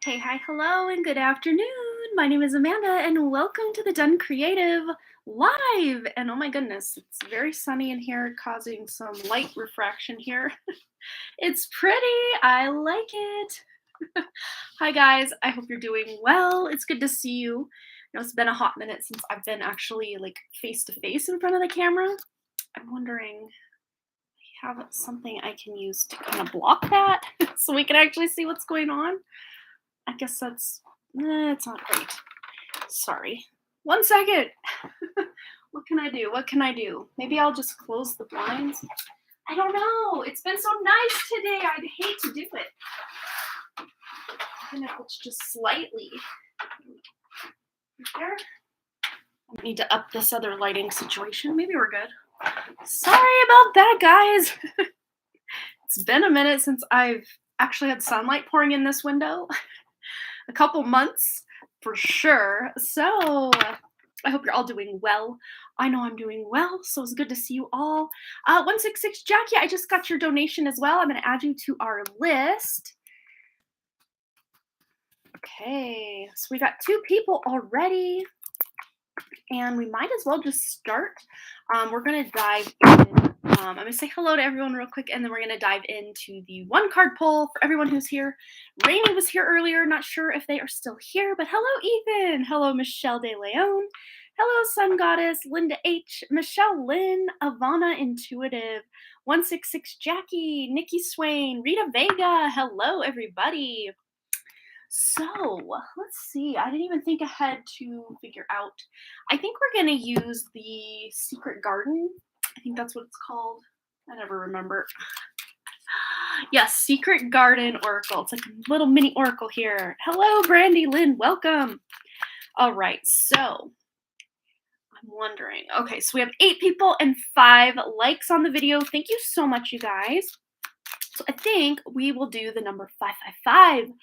Hey, hi, hello, and good afternoon. My name is Amanda, and welcome to the Done Creative Live. And oh my goodness, it's very sunny in here, causing some light refraction here. It's pretty. I like it. Hi, guys. I hope you're doing well. It's good to see you. It's been a hot minute since I've been actually like face to face in front of the camera. I'm wondering, have something I can use to kind of block that so we can actually see what's going on. I guess it's not great. Sorry. 1 second. What can I do? What can I do? Maybe I'll just close the blinds. I don't know. It's been so nice today. I'd hate to do it. Even if it's just slightly. Right there. I need to up this other lighting situation. Maybe we're good. Sorry about that, guys. It's been a minute since I've actually had sunlight pouring in this window. A couple months for sure. So I hope you're all doing well. I know I'm doing well, so it's good to see you all. 166 Jackie, I just got your donation as well. I'm going to add you to our list. Okay, so we got 2 people already, and we might as well just start. We're going to dive in. I'm going to say hello to everyone real quick, and then we're going to dive into the 1-card poll for everyone who's here. Rainy was here earlier. Not sure if they are still here, but hello, Ethan. Hello, Michelle De Leon. Hello, Sun Goddess, Linda H, Michelle Lynn, Ivana Intuitive, 166 Jackie, Nikki Swain, Rita Vega. Hello, everybody. So let's see. I didn't even think ahead to figure out. I think we're going to use the Secret Garden. I think that's what it's called. I never remember. Yes, Secret Garden Oracle. It's like a little mini oracle here. Hello, Brandy Lynn. Welcome. All right, so I'm wondering. Okay, so we have 8 people and 5 likes on the video. Thank you so much, you guys. So I think we will do the number 555.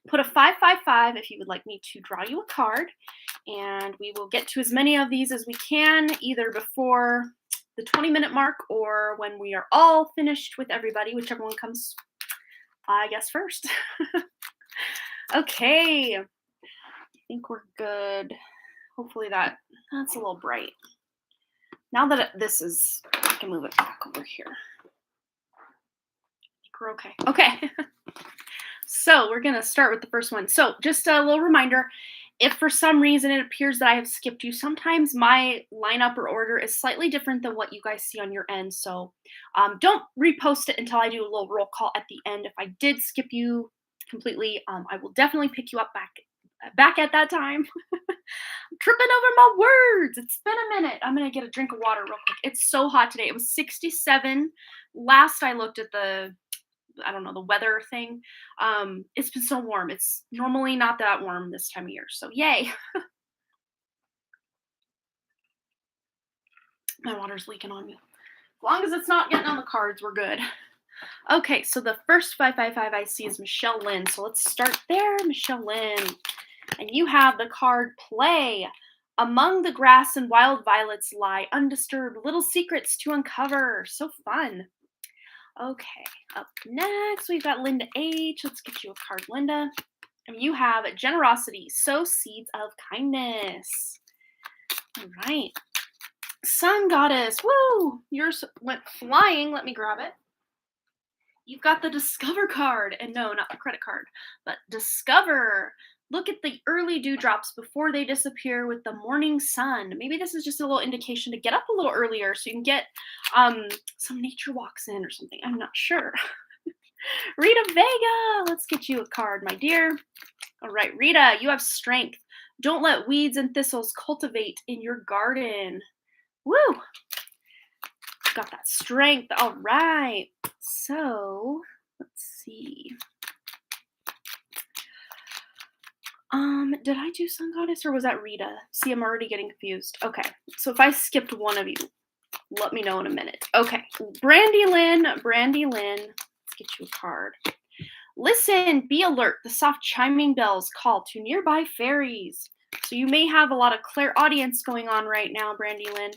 Put a 555 if you would like me to draw you a card. And we will get to as many of these as we can, either before the 20-minute mark or when we are all finished with everybody, whichever one comes, I guess, first. Okay. I think we're good. Hopefully that's a little bright. Now that I can move it back over here. We're okay. Okay. So we're going to start with the first one. So just a little reminder, if for some reason it appears that I have skipped you, sometimes my lineup or order is slightly different than what you guys see on your end. So don't repost it until I do a little roll call at the end. If I did skip you completely, I will definitely pick you up back at that time. I'm tripping over my words. It's been a minute. I'm going to get a drink of water real quick. It's so hot today. It was 67. Last I looked at the weather thing. It's been so warm. It's normally not that warm this time of year. So yay. My water's leaking on me. As long as it's not getting on the cards, we're good. Okay, so the first 555 I see is Michelle Lynn. So let's start there, Michelle Lynn. And you have the card Play. Among the grass and wild violets lie undisturbed little secrets to uncover. So fun. Okay, up next, we've got Linda H. Let's get you a card, Linda. And you have Generosity, sow seeds of kindness. All right. Sun Goddess, woo! Yours went flying. Let me grab it. You've got the Discover card. And no, not the credit card, but Discover. Look at the early dewdrops before they disappear with the morning sun. Maybe this is just a little indication to get up a little earlier so you can get some nature walks in or something. I'm not sure. Rita Vega, let's get you a card, my dear. All right, Rita, you have Strength. Don't let weeds and thistles cultivate in your garden. Woo! Got that strength. All right. So, let's see. Did I do Sun Goddess or was that Rita? See, I'm already getting confused. Okay, so if I skipped one of you, let me know in a minute. Okay, Brandy Lynn, let's get you a card. Listen, be alert. The soft chiming bells call to nearby fairies. So you may have a lot of clairaudience going on right now, Brandy Lynn.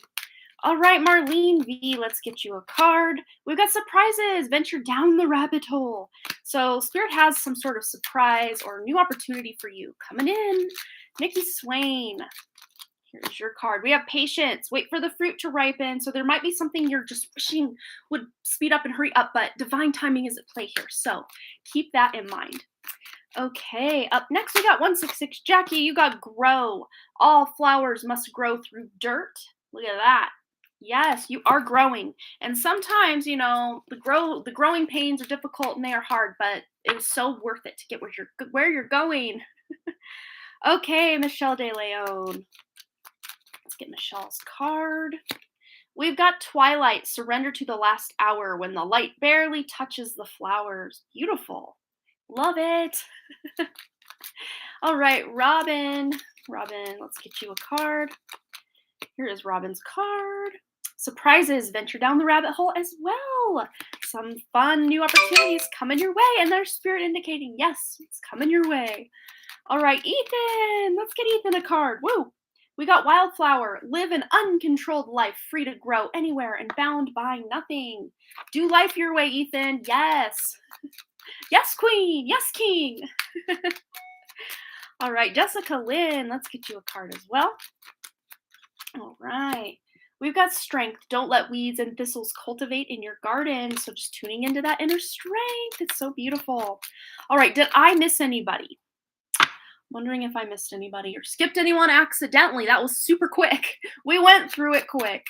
All right, Marlene V, let's get you a card. We've got surprises. Venture down the rabbit hole. So Spirit has some sort of surprise or new opportunity for you coming in. Nikki Swain. Here's your card. We have patience. Wait for the fruit to ripen. So there might be something you're just wishing would speed up and hurry up, but divine timing is at play here. So keep that in mind. Okay, up next we got 166 Jackie. You got grow. All flowers must grow through dirt. Look at that. Yes, you are growing. And sometimes, you know, the growing pains are difficult and they are hard, but it is so worth it to get where you're going. Okay, Michelle De Leon. Let's get Michelle's card. We've got Twilight, surrender to the last hour when the light barely touches the flowers. Beautiful. Love it. All right, Robin. Robin, let's get you a card. Here is Robin's card. Surprises, venture down the rabbit hole as well. Some fun new opportunities coming your way, and there's Spirit indicating, yes, it's coming your way. All right, Ethan. Let's get Ethan a card. Woo. We got Wildflower. Live an uncontrolled life, free to grow anywhere and bound by nothing. Do life your way, Ethan. Yes. Yes, Queen. Yes, King. All right, Jessica Lynn. Let's get you a card as well. All right. We've got Strength. Don't let weeds and thistles cultivate in your garden. So just tuning into that inner strength. It's so beautiful. All right, did I miss anybody? Wondering if I missed anybody or skipped anyone accidentally. That was super quick. We went through it quick.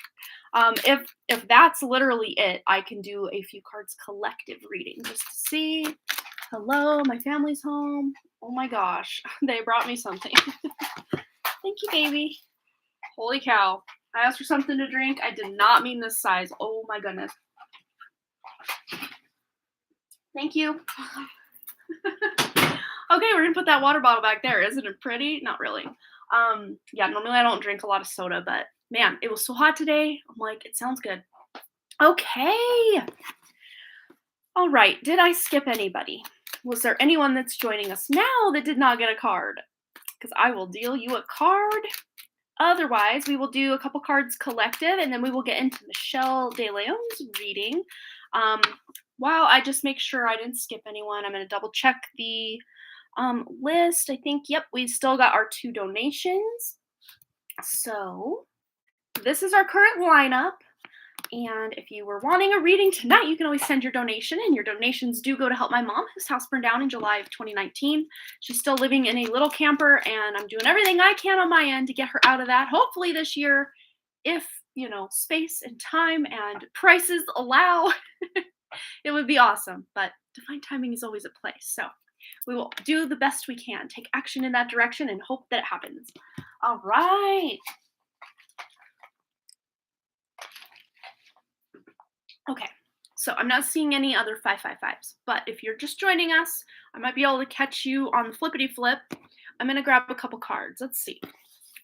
If that's literally it, I can do a few cards collective reading just to see. Hello, my family's home. Oh my gosh, they brought me something. Thank you, baby. Holy cow. I asked for something to drink. I did not mean this size. Oh my goodness. Thank you. Okay, we're gonna put that water bottle back there. Isn't it pretty? Not really. Yeah, normally I don't drink a lot of soda, but man, it was so hot today. I'm like, it sounds good. Okay. All right, did I skip anybody? Was there anyone that's joining us now that did not get a card? Because I will deal you a card. Otherwise, we will do a couple cards collective, and then we will get into Michelle De Leon's reading. While I just make sure I didn't skip anyone, I'm going to double check the list. I think, yep, we still got our 2 donations. So this is our current lineup. And if you were wanting a reading tonight, you can always send your donation, and your donations do go to help my mom, whose house burned down in July of 2019. She's still living in a little camper, and I'm doing everything I can on my end to get her out of that. Hopefully this year, if, you know, space and time and prices allow, it would be awesome. But divine timing is always at play. So we will do the best we can, take action in that direction, and hope that it happens. All right. Okay, so I'm not seeing any other 555s, but if you're just joining us, I might be able to catch you on the flippity flip. I'm going to grab a couple cards. Let's see.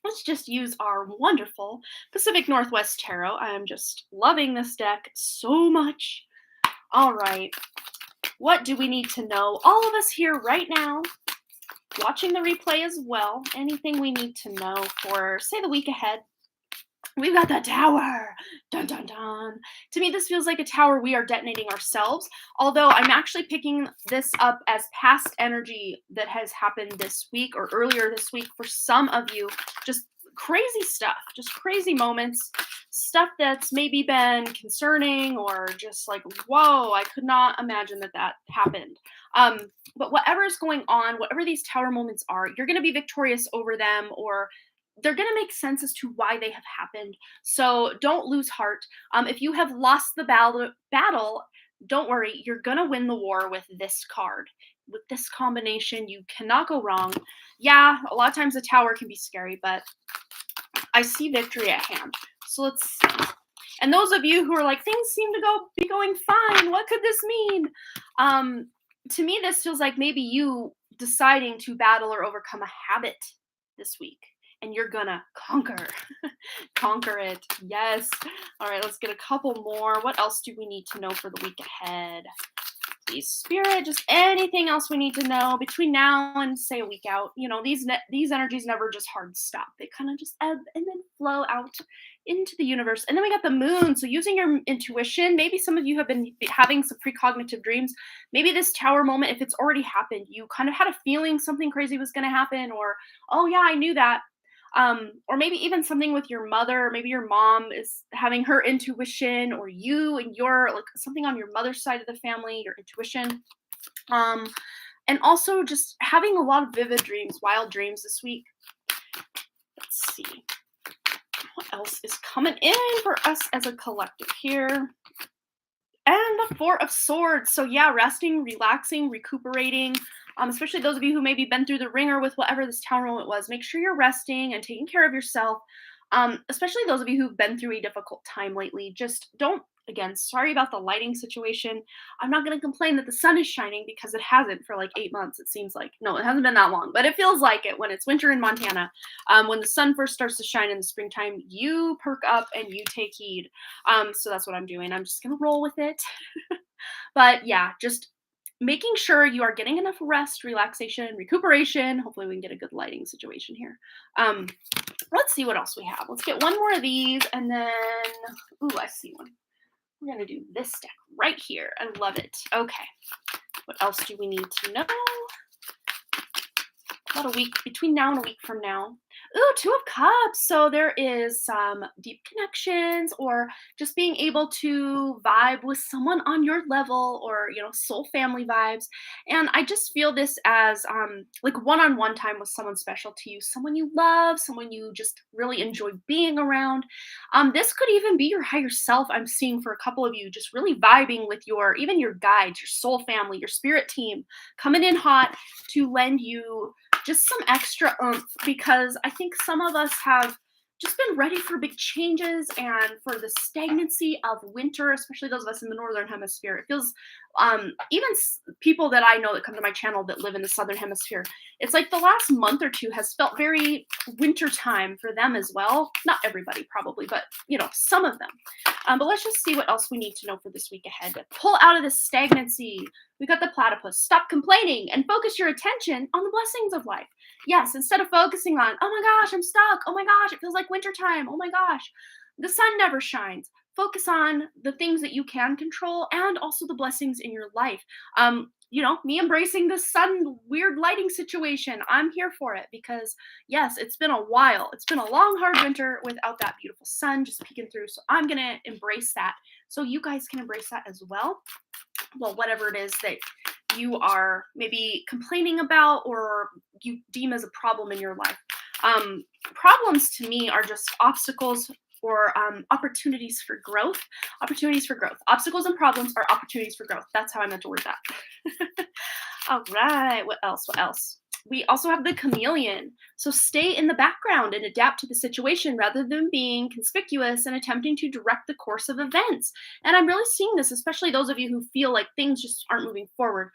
Let's just use our wonderful Pacific Northwest Tarot. I am just loving this deck so much. All right, what do we need to know? All of us here right now, watching the replay as well, anything we need to know for, say, the week ahead. We've got the tower. Dun, dun, dun. To me, this feels like a tower we are detonating ourselves, although I'm actually picking this up as past energy that has happened this week or earlier this week for some of you. Just crazy stuff, just crazy moments, stuff that's maybe been concerning or just like, whoa, I could not imagine that happened. But whatever is going on, whatever these tower moments are, you're going to be victorious over them, or they're going to make sense as to why they have happened. So don't lose heart. If you have lost the battle, don't worry. You're going to win the war with this card. With this combination, you cannot go wrong. Yeah, a lot of times the tower can be scary, but I see victory at hand. So let's see. And those of you who are like, things seem to be going fine. What could this mean? To me, this feels like maybe you deciding to battle or overcome a habit this week. And you're gonna conquer. Conquer it. Yes. All right, let's get a couple more. What else do we need to know for the week ahead? Please, Spirit, just anything else we need to know between now and say a week out. These energies never just hard stop. They kind of just ebb and then flow out into the universe. And then we got the moon. So using your intuition, maybe some of you have been having some precognitive dreams. Maybe this tower moment, if it's already happened, you kind of had a feeling something crazy was going to happen, or oh yeah, I knew that. Or maybe even something with your mother. Maybe your mom is having her intuition, or you and your like something on your mother's side of the family, your intuition. Um, and also just having a lot of vivid dreams, wild dreams this week. Let's see what else is coming in for us as a collective here. And the Four of Swords. So yeah, resting, relaxing, recuperating. Especially those of you who maybe been through the ringer with whatever this tower moment was. Make sure you're resting and taking care of yourself. Especially those of you who've been through a difficult time lately. Just don't, again, sorry about the lighting situation. I'm not going to complain that the sun is shining because it hasn't for like 8 months, it seems like. No, it hasn't been that long, but it feels like it when it's winter in Montana. When the sun first starts to shine in the springtime, you perk up and you take heed. So that's what I'm doing. I'm just going to roll with it. But yeah, just making sure you are getting enough rest, relaxation, recuperation. Hopefully we can get a good lighting situation here. Let's see what else we have. Let's get one more of these, and then, ooh, I see one. We're going to do this deck right here. I love it. Okay. What else do we need to know? About a week, between now and a week from now. Ooh, Two of Cups. So there is some deep connections, or just being able to vibe with someone on your level, or, soul family vibes. And I just feel this as like one-on-one time with someone special to you, someone you love, someone you just really enjoy being around. This could even be your higher self. I'm seeing for a couple of you, just really vibing with even your guides, your soul family, your spirit team, coming in hot to lend you just some extra oomph, because I think some of us have just been ready for big changes and for the stagnancy of winter, especially those of us in the northern hemisphere. It feels even people that I know that come to my channel that live in the southern hemisphere, it's like the last month or two has felt very winter time for them as well. Not everybody probably, but some of them. But let's just see what else we need to know for this week ahead to pull out of this stagnancy. We got the platypus. Stop complaining and focus your attention on the blessings of life. Yes, instead of focusing on, oh my gosh, I'm stuck. Oh my gosh, it feels like wintertime. Oh my gosh, the sun never shines. Focus on the things that you can control, and also the blessings in your life. Me embracing this sun weird lighting situation. I'm here for it because, yes, it's been a while. It's been a long, hard winter without that beautiful sun just peeking through. So I'm going to embrace that. So you guys can embrace that as well. Well, whatever it is that you are maybe complaining about or you deem as a problem in your life. Problems to me are just obstacles or opportunities for growth. Opportunities for growth. Obstacles and problems are opportunities for growth. That's how I meant to word that. All right. What else? What else? We also have the chameleon. So stay in the background and adapt to the situation rather than being conspicuous and attempting to direct the course of events. And I'm really seeing this, especially those of you who feel like things just aren't moving forward.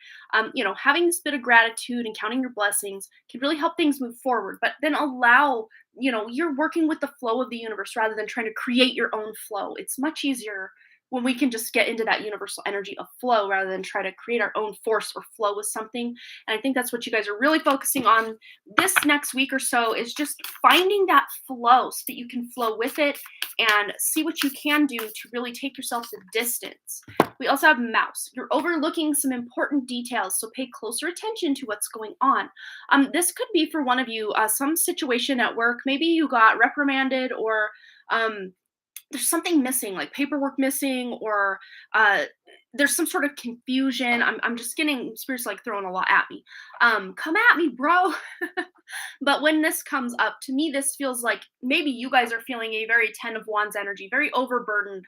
Having this bit of gratitude and counting your blessings can really help things move forward, but then allow, you're working with the flow of the universe rather than trying to create your own flow. It's much easier when we can just get into that universal energy of flow rather than try to create our own force or flow with something. And I think that's what you guys are really focusing on this next week or so, is just finding that flow so that you can flow with it and see what you can do to really take yourself the distance. We also have mouse. You're overlooking some important details, so pay closer attention to what's going on. This could be for one of you, some situation at work. Maybe you got reprimanded, or there's something missing, like paperwork missing, or there's some sort of confusion. I'm just getting spirits like throwing a lot at me. Come at me, bro. But when this comes up, to me, this feels like maybe you guys are feeling a very 10 of Wands energy, very overburdened,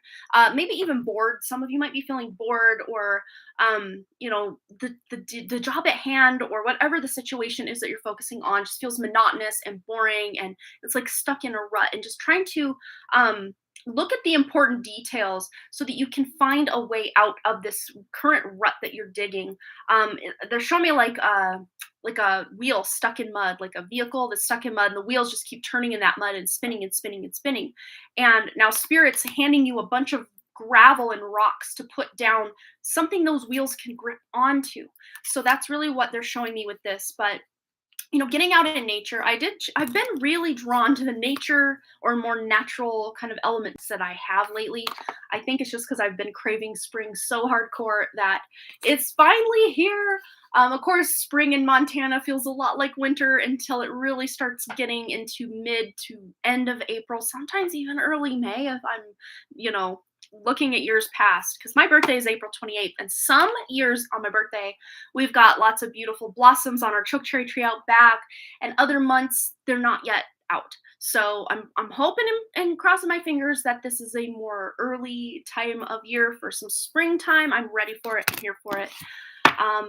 maybe even bored. Some of you might be feeling bored, or the job at hand, or whatever the situation is that you're focusing on just feels monotonous and boring, and it's like stuck in a rut, and just trying to look at the important details so that you can find a way out of this current rut that you're digging. They're showing me like a wheel stuck in mud, like a vehicle that's stuck in mud, and the wheels just keep turning in that mud and spinning and spinning and spinning. And now Spirit's handing you a bunch of gravel and rocks to put down, something those wheels can grip onto. So that's really what they're showing me with this. But getting out in nature, I've been really drawn to the nature or more natural kind of elements that I have lately. I think it's just because I've been craving spring so hardcore that it's finally here. Of course, spring in Montana feels a lot like winter until it really starts getting into mid to end of April, sometimes even early May if I'm, looking at years past, because my birthday is April 28th, and some years on my birthday, we've got lots of beautiful blossoms on our chokecherry tree out back, and other months they're not yet out. So I'm hoping and crossing my fingers that this is a more early time of year for some springtime. I'm ready for it. I'm here for it.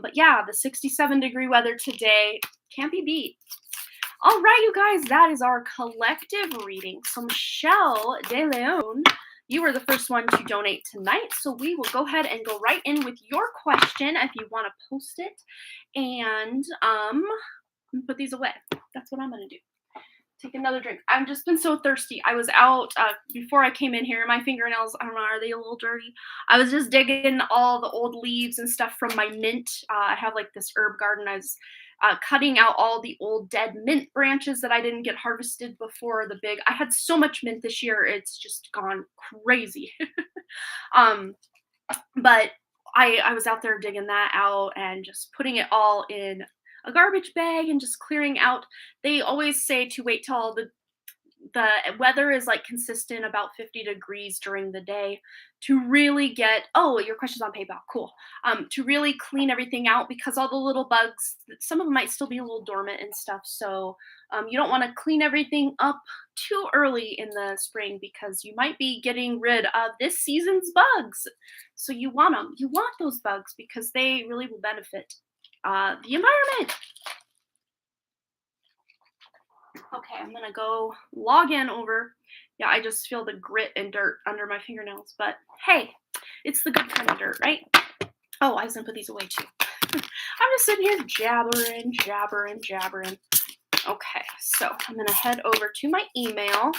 But yeah, the 67-degree weather today can't be beat. All right, you guys, that is our collective reading. So Michelle De Leon, you were the first one to donate tonight, so we will go ahead and go right in with your question if you want to post it. And put these away. That's what I'm going to do. Take another drink. I've just been so thirsty. I was out before I came in here. My fingernails, I don't know, are they a little dirty? I was just digging all the old leaves and stuff from my mint. I have like this herb garden. I was cutting out all the old dead mint branches that I didn't get harvested before the big. I had so much mint this year. It's just gone crazy. But I was out there digging that out and just putting it all in a garbage bag and just clearing out. They always say to wait till the weather is like consistent about 50 degrees during the day to really get, oh, your question's on PayPal, cool. To really clean everything out, because all the little bugs, some of them might still be a little dormant and stuff. So you don't want to clean everything up too early in the spring, because you might be getting rid of this season's bugs. So you want them. You want those bugs because they really will benefit the environment. Okay, I'm gonna go log in over. Yeah, I just feel the grit and dirt under my fingernails, but hey, it's the good kind of dirt, right? Oh, I was gonna put these away too. I'm just sitting here jabbering. Okay, so I'm gonna head over to my email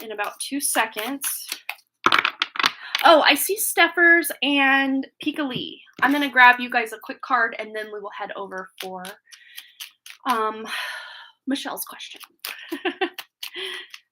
in about 2 seconds. Oh, I see Steffers and Pika Lee. I'm gonna grab you guys a quick card and then we will head over for Michelle's question.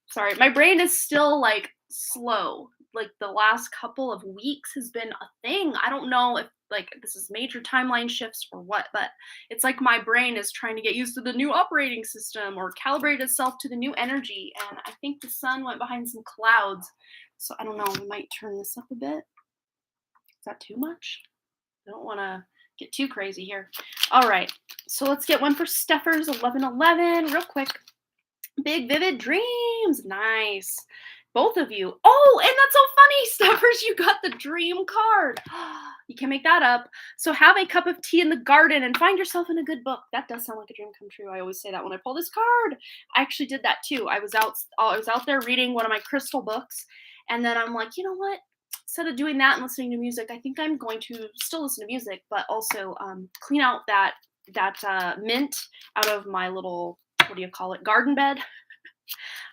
Sorry, my brain is still like slow. Like the last couple of weeks has been a thing. I don't know if like this is major timeline shifts or what, but it's like my brain is trying to get used to the new operating system or calibrate itself to the new energy. And I think the sun went behind some clouds. So I don't know, we might turn this up a bit. Is that too much? I don't want to get too crazy here. All right, so let's get one for Steffers 1111 real quick. Big vivid dreams. Nice. Both of you. Oh, and that's so funny, Steffers. You got the dream card. You can make that up. So have a cup of tea in the garden and find yourself in a good book. That does sound like a dream come true. I always say that when I pull this card. I actually did that too. I was out there reading one of my crystal books, and then I'm like, you know what? Instead of doing that and listening to music, I think I'm going to still listen to music, but also clean out that mint out of my little, what do you call it, garden bed.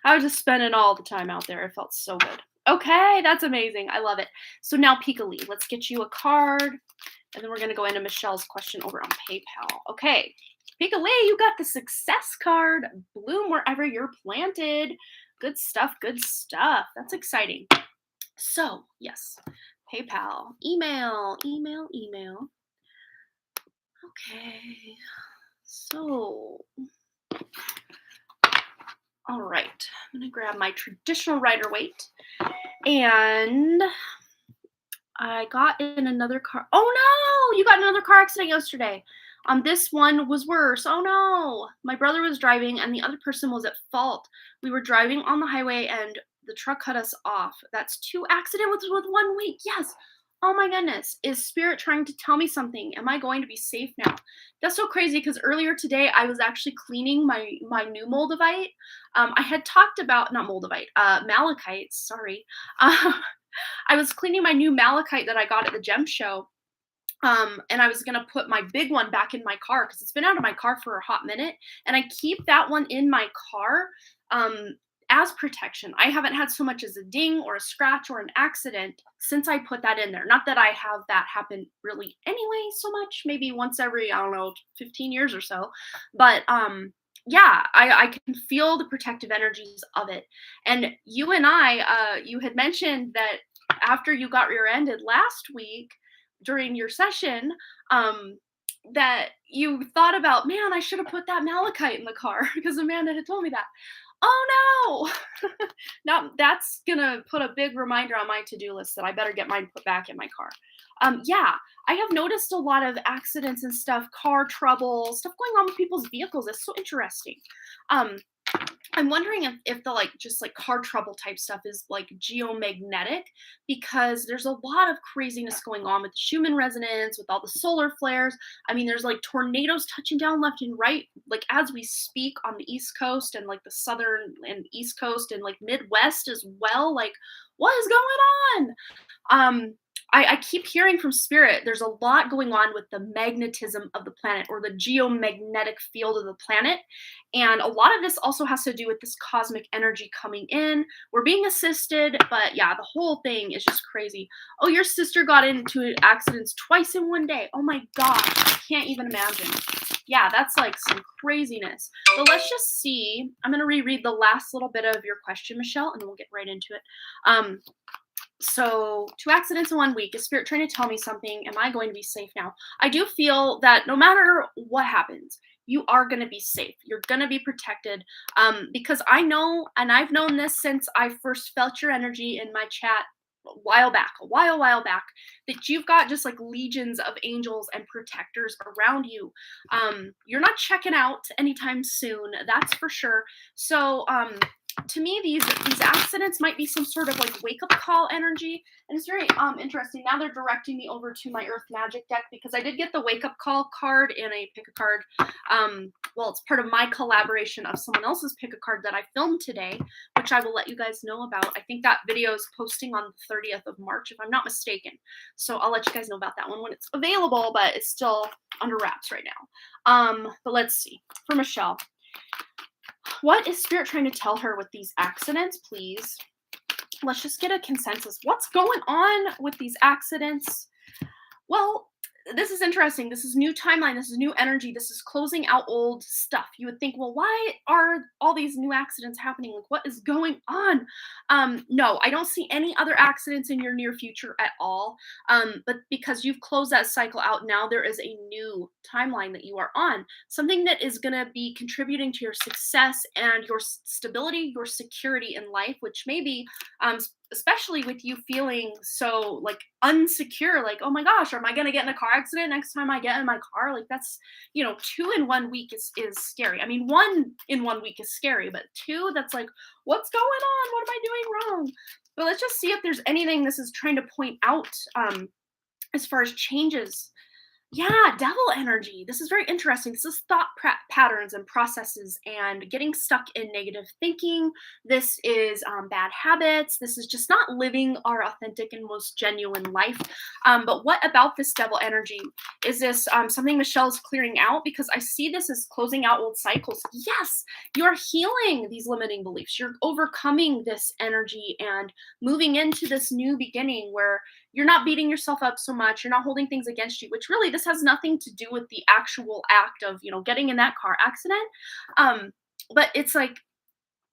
I was just spending all the time out there. It felt so good. Okay, that's amazing. I love it. So now Pika Lee, let's get you a card, and then we're going to go into Michelle's question over on PayPal. Okay, Pika Lee, you got the success card. Bloom wherever you're planted. Good stuff, good stuff. That's exciting. So, yes, PayPal, email. Okay, so, all right, I'm gonna grab my traditional Rider Waite, and I got in another car. Oh no, you got another car accident yesterday. This one was worse. Oh no, my brother was driving and the other person was at fault. We were driving on the highway and the truck cut us off. That's 2 accidents with 1 week. Yes. Oh my goodness. Is Spirit trying to tell me something? Am I going to be safe now? That's so crazy because earlier today I was actually cleaning my new moldavite. I had talked about, not moldavite, malachite, sorry. I was cleaning my new malachite that I got at the gem show. And I was going to put my big one back in my car because it's been out of my car for a hot minute. And I keep that one in my car as protection. I haven't had so much as a ding or a scratch or an accident since I put that in there. Not that I have that happen really anyway so much, maybe once every, I don't know, 15 years or so. But yeah, I can feel the protective energies of it. And you and you had mentioned that after you got rear-ended last week during your session, that you thought about, man, I should have put that malachite in the car because Amanda had told me that. Oh no! Now that's gonna put a big reminder on my to-do list that I better get mine put back in my car. Yeah, I have noticed a lot of accidents and stuff, car trouble, stuff going on with people's vehicles. That's so interesting. Um, I'm wondering if the like just like car trouble type stuff is like geomagnetic because there's a lot of craziness going on with the Schumann resonance, with all the solar flares. I mean, there's like tornadoes touching down left and right, like as we speak on the East Coast and like the Southern and East Coast and like Midwest as well. Like, what is going on? I keep hearing from spirit there's a lot going on with the magnetism of the planet or the geomagnetic field of the planet. And a lot of this also has to do with this cosmic energy coming in. We're being assisted, but yeah, the whole thing is just crazy. Oh, your sister got into accidents twice in one day. Oh my gosh, I can't even imagine. Yeah, that's like some craziness. But let's just see. I'm going to reread the last little bit of your question, Michelle, and then we'll get right into it. So 2 accidents in 1 week. Is spirit trying to tell me something? Am I going to be safe now? I do feel that no matter what happens, you are going to be safe. You're going to be protected. Because I know, and I've known this since I first felt your energy in my chat a while back, that you've got just like legions of angels and protectors around you. You're not checking out anytime soon, that's for sure. So, to me, these accidents might be some sort of like wake up call energy, and it's very interesting. Now they're directing me over to my Earth Magic deck because I did get the wake up call card and a pick a card. Well, it's part of my collaboration of someone else's pick a card that I filmed today, which I will let you guys know about. I think that video is posting on the 30th of March, if I'm not mistaken. So I'll let you guys know about that one when it's available, but it's still under wraps right now. But let's see. For Michelle. What is spirit trying to tell her with these accidents, please? Let's just get a consensus. What's going on with these accidents? Well, this is interesting. This is new timeline. This is new energy. This is closing out old stuff. You would think, well, why are all these new accidents happening? Like, what is going on? No, I don't see any other accidents in your near future at all. But because you've closed that cycle out, now there is a new timeline that you are on. Something that is going to be contributing to your success and your stability, your security in life, which maybe especially with you feeling so like unsecure, like, oh my gosh, am I going to get in a car accident next time I get in my car? Like that's, 2 in 1 week is scary. I mean, 1 in 1 week is scary, but 2, that's like, what's going on? What am I doing wrong? But let's just see if there's anything this is trying to point out as far as changes. Yeah, devil energy. This is very interesting. This is thought patterns and processes and getting stuck in negative thinking. This is bad habits. This is just not living our authentic and most genuine life. But what about this devil energy? Is this something Michelle's clearing out? Because I see this as closing out old cycles. Yes, you're healing these limiting beliefs. You're overcoming this energy and moving into this new beginning where you're not beating yourself up so much. You're not holding things against you, which really this has nothing to do with the actual act of, getting in that car accident. But it's like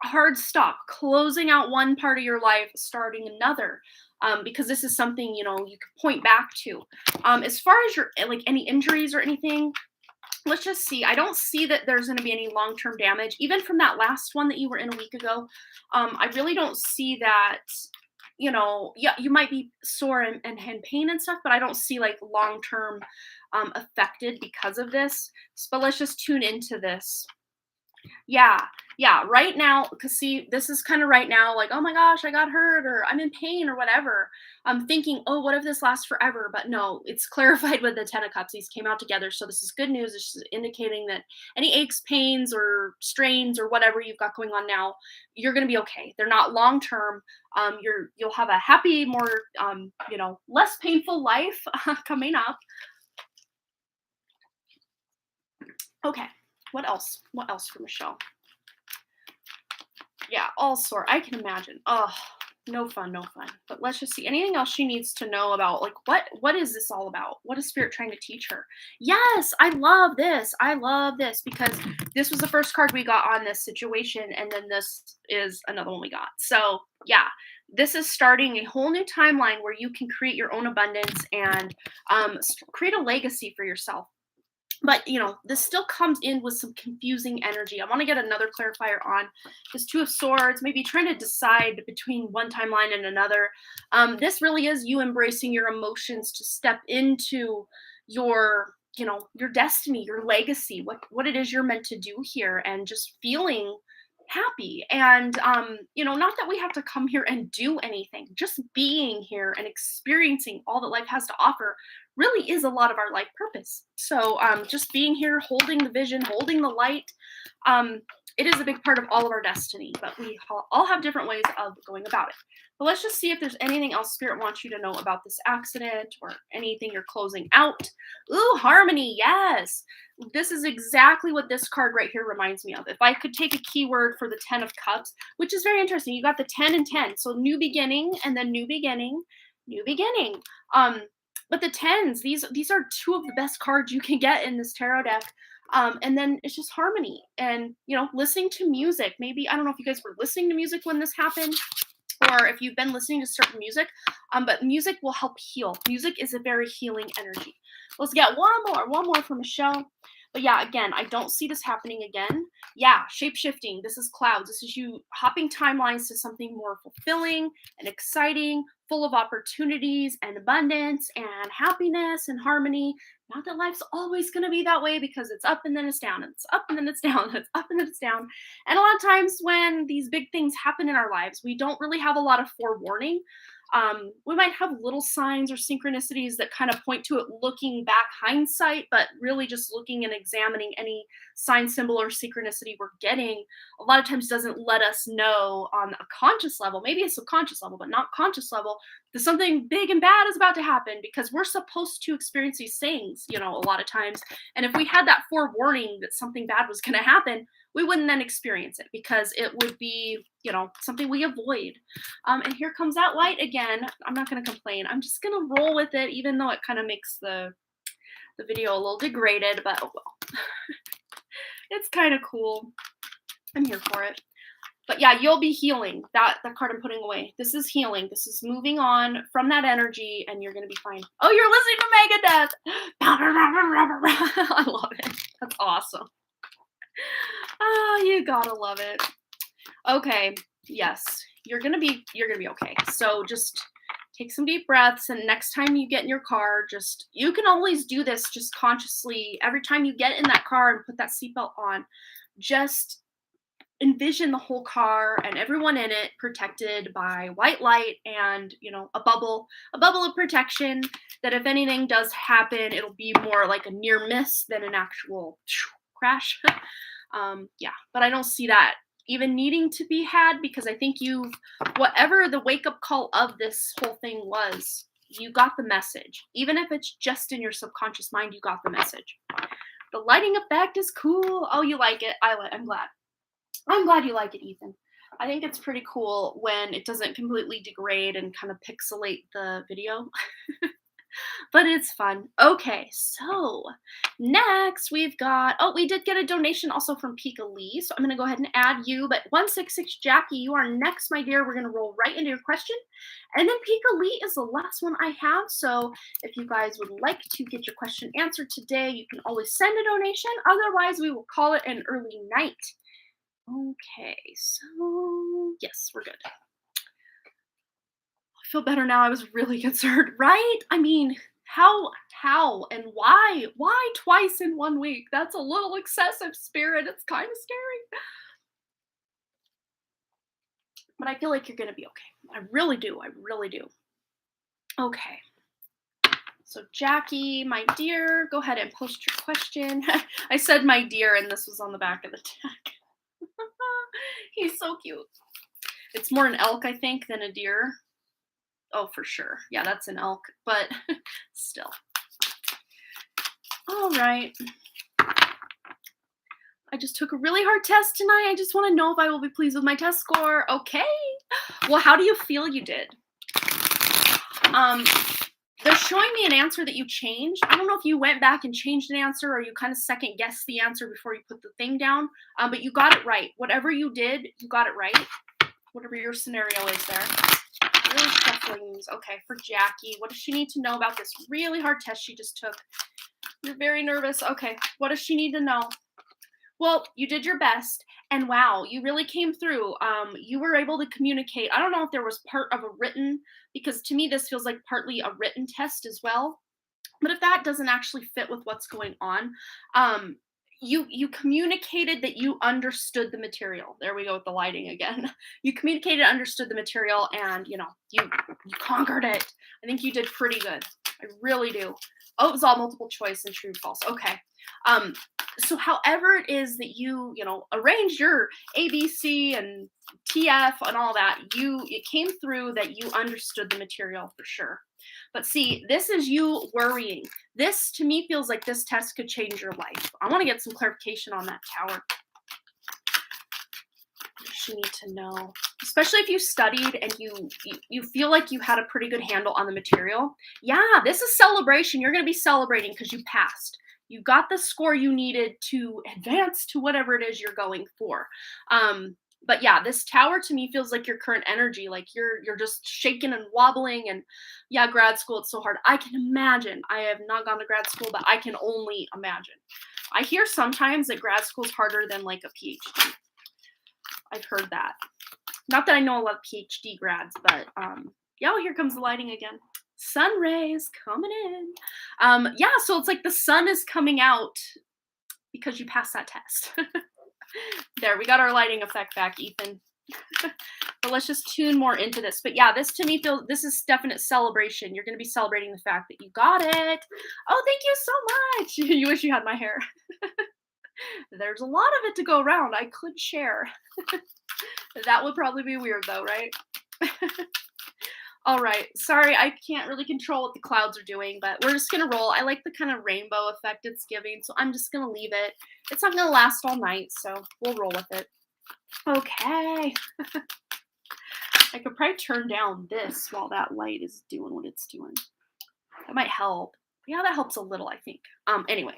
hard stop, closing out one part of your life, starting another. Because this is something, you can point back to. As far as your, like any injuries or anything, let's just see. I don't see that there's going to be any long-term damage, even from that last one that you were in a week ago. I really don't see that. Yeah, you might be sore and in pain and stuff, but I don't see like long-term affected because of this. But let's just tune into this. Yeah, right now, because see, this is kind of right now, like, oh my gosh, I got hurt, or I'm in pain, or whatever. I'm thinking, oh, what if this lasts forever? But no, it's clarified with the 10 of Cups. These came out together, so this is good news. It's just indicating that any aches, pains, or strains, or whatever you've got going on now, you're going to be okay. They're not long-term. You'll have a happy, more, less painful life coming up. Okay. What else? What else for Michelle? Yeah, all sore. I can imagine. Oh, no fun, no fun. But let's just see. Anything else she needs to know about? Like, what is this all about? What is Spirit trying to teach her? Yes, I love this. I love this because this was the first card we got on this situation, and then this is another one we got. So yeah, this is starting a whole new timeline where you can create your own abundance and create a legacy for yourself. But this still comes in with some confusing energy. I want to get another clarifier on this Two of Swords, maybe trying to decide between one timeline and another. This really is you embracing your emotions to step into your destiny, your legacy, what it is you're meant to do here, and just feeling happy. And not that we have to come here and do anything, just being here and experiencing all that life has to offer really is a lot of our life purpose. So just being here, holding the vision, holding the light, it is a big part of all of our destiny, but we all have different ways of going about it. But let's just see if there's anything else Spirit wants you to know about this accident or anything you're closing out. Ooh, harmony, yes. This is exactly what this card right here reminds me of. If I could take a keyword for the 10 of Cups, which is very interesting. You got the 10 and 10. So new beginning and then new beginning, new beginning. But the 10s, these are two of the best cards you can get in this tarot deck. And then it's just harmony and, listening to music. Maybe, I don't know if you guys were listening to music when this happened or if you've been listening to certain music, but music will help heal. Music is a very healing energy. Let's get one more from Michelle. But yeah, again, I don't see this happening again. Yeah, shape-shifting. This is clouds. This is you hopping timelines to something more fulfilling and exciting, full of opportunities and abundance and happiness and harmony. Not that life's always going to be that way because it's up and then it's down, and it's up and then it's down, and it's up and then it's down. And a lot of times when these big things happen in our lives, we don't really have a lot of forewarning. We might have little signs or synchronicities that kind of point to it looking back hindsight, but really just looking and examining any sign, symbol, or synchronicity we're getting a lot of times doesn't let us know on a conscious level, maybe a subconscious level, but not conscious level, that something big and bad is about to happen because we're supposed to experience these things, a lot of times. And if we had that forewarning that something bad was going to happen, we wouldn't then experience it because it would be, something we avoid. And here comes that light again. I'm not going to complain. I'm just going to roll with it, even though it kind of makes the video a little degraded, but oh well. It's kind of cool. I'm here for it. But yeah, you'll be healing. That card I'm putting away. This is healing. This is moving on from that energy, and you're going to be fine. Oh, you're listening to Megadeth. I love it. That's awesome. Oh, you gotta love it. Okay, yes, you're gonna be okay. So just take some deep breaths, and next time you get in your car, you can always do this just consciously. Every time you get in that car and put that seatbelt on, just envision the whole car and everyone in it protected by white light and a bubble of protection, that if anything does happen, it'll be more like a near miss than an actual crash. Yeah, but I don't see that even needing to be had because I think whatever the wake-up call of this whole thing was, you got the message. Even if it's just in your subconscious mind, you got the message. The lighting effect is cool. Oh, you like it. I'm glad. I'm glad you like it, Ethan. I think it's pretty cool when it doesn't completely degrade and kind of pixelate the video. But it's fun. Okay, so next we've got, we did get a donation also from Pika Lee, so I'm going to go ahead and add you. But 166 Jackie, you are next, my dear. We're going to roll right into your question. And then Pika Lee is the last one I have. So if you guys would like to get your question answered today, you can always send a donation. Otherwise, we will call it an early night. Okay, so yes, we're good. I feel better now. I was really concerned, right? I mean, how and why twice in 1 week? That's a little excessive, Spirit. It's kind of scary. But I feel like you're going to be okay. I really do. Okay. So Jackie, my dear, go ahead and post your question. I said my dear, and this was on the back of the deck. He's so cute. It's more an elk, I think, than a deer. Oh, for sure. Yeah, that's an elk, but still. All right. I just took a really hard test tonight. I just want to know if I will be pleased with my test score. Okay. Well, how do you feel you did? They're showing me an answer that you changed. I don't know if you went back and changed an answer or you kind of second guessed the answer before you put the thing down, but you got it right. Whatever you did, you got it right. Whatever your scenario is there. Really shuffling these. Okay, for Jackie, what does she need to know about this really hard test she just took? You're very nervous. Okay, what does she need to know? Well, you did your best, and wow, you really came through. You were able to communicate. I don't know if there was part of a written, because to me this feels like partly a written test as well. But if that doesn't actually fit with what's going on, you communicated that you understood the material. There we go with the lighting again. You communicated, understood the material, and you conquered it. I think you did pretty good. I really do. Oh, it was all multiple choice and true, false. Okay. So however it is that you arranged your ABC and TF and all that, it came through that you understood the material for sure. But see, this is you worrying. This to me feels like this test could change your life. I want to get some clarification on that Tower. What does she need to know? Especially if you studied and you feel like you had a pretty good handle on the material. Yeah, this is celebration. You're going to be celebrating because you passed. You got the score you needed to advance to whatever it is you're going for. But yeah, this Tower to me feels like your current energy, like you're just shaking and wobbling. And yeah, grad school, it's so hard. I can imagine. I have not gone to grad school, but I can only imagine. I hear sometimes that grad school is harder than like a PhD. I've heard that. Not that I know a lot of PhD grads, but yeah, well, here comes the lighting again. Sun rays coming in. Yeah, so it's like the sun is coming out because you passed that test. There, we got our lighting effect back, Ethan. But let's just tune more into this. But yeah, this to me feels, this is definite celebration. You're going to be celebrating the fact that you got it. Oh, thank you so much. You wish you had my hair. There's a lot of it to go around. I could share. That would probably be weird though, right? All right. Sorry, I can't really control what the clouds are doing, but we're just going to roll. I like the kind of rainbow effect it's giving, so I'm just going to leave it. It's not going to last all night, so we'll roll with it. Okay. I could probably turn down this while that light is doing what it's doing. That might help. Yeah, that helps a little, I think. Anyway,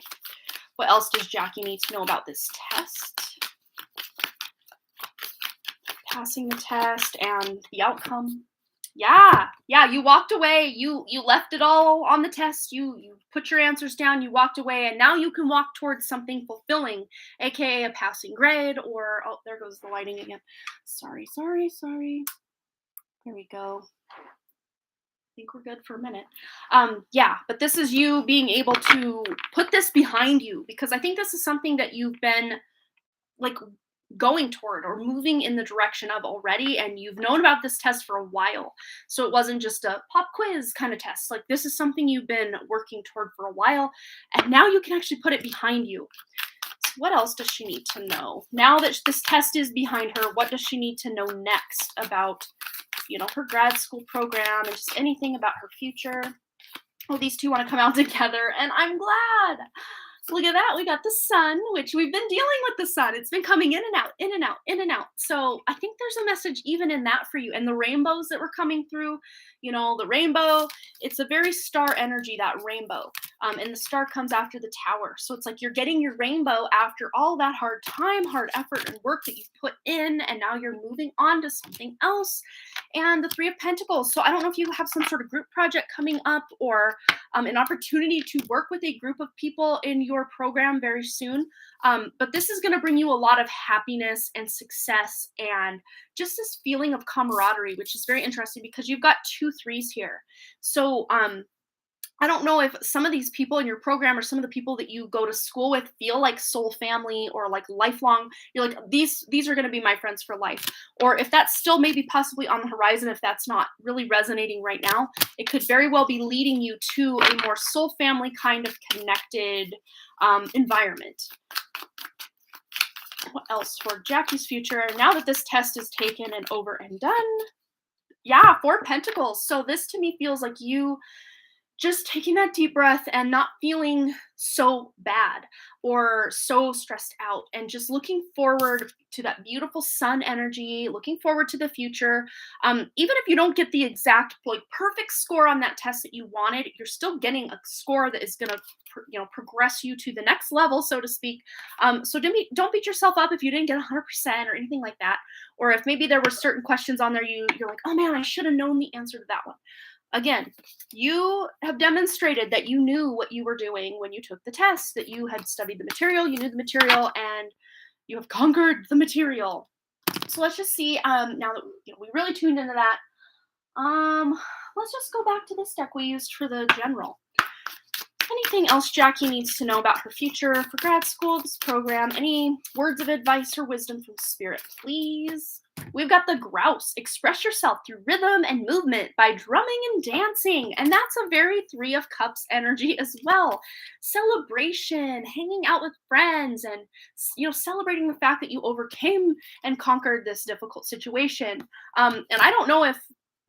what else does Jackie need to know about this test? Passing the test and the outcome. Yeah, you walked away. You left it all on the test. You put your answers down. You walked away, and now you can walk towards something fulfilling, aka a passing grade, or oh, there goes the lighting again. Sorry. There we go. I think we're good for a minute. Yeah, but this is you being able to put this behind you, because I think this is something that you've been like going toward or moving in the direction of already, and you've known about this test for a while. So it wasn't just a pop quiz kind of test. Like, this is something you've been working toward for a while, and now you can actually put it behind you. So what else does she need to know? Now that this test is behind her, what does she need to know next about, her grad school program and just anything about her future? Oh, these two want to come out together, and I'm glad. Look at that. We got the sun, which we've been dealing with the sun. It's been coming in and out, in and out, in and out. So I think there's a message even in that for you. And the rainbows that were coming through, the rainbow, it's a very star energy, that rainbow. And the star comes after the Tower. So it's like you're getting your rainbow after all that hard time, hard effort, and work that you've put in. And now you're moving on to something else. And the Three of Pentacles. So I don't know if you have some sort of group project coming up, or an opportunity to work with a group of people in your program very soon. But this is going to bring you a lot of happiness and success and just this feeling of camaraderie, which is very interesting because you've got 2 3s here. So I don't know if some of these people in your program or some of the people that you go to school with feel like soul family or like lifelong. You're like, these are going to be my friends for life. Or if that's still maybe possibly on the horizon, if that's not really resonating right now, it could very well be leading you to a more soul family kind of connected environment. What else for Jackie's future? Now that this test is taken and over and done. Yeah, 4 Pentacles. So this to me feels like you just taking that deep breath and not feeling so bad or so stressed out, and just looking forward to that beautiful sun energy, looking forward to the future. Even if you don't get the exact like perfect score on that test that you wanted, you're still getting a score that is going to progress you to the next level, so to speak. So don't beat yourself up if you didn't get 100% or anything like that, or if maybe there were certain questions on there you're like, oh man, I should have known the answer to that one. Again, you have demonstrated that you knew what you were doing when you took the test, that you had studied the material, you knew the material, and you have conquered the material. So let's just see, now that we really tuned into that, let's just go back to this deck we used for the general. Anything else Jackie needs to know about her future for grad school, this program? Any words of advice or wisdom from Spirit, please? We've got the grouse. Express yourself through rhythm and movement by drumming and dancing. And that's a very Three of Cups energy as well. Celebration, hanging out with friends, and celebrating the fact that you overcame and conquered this difficult situation. And I don't know if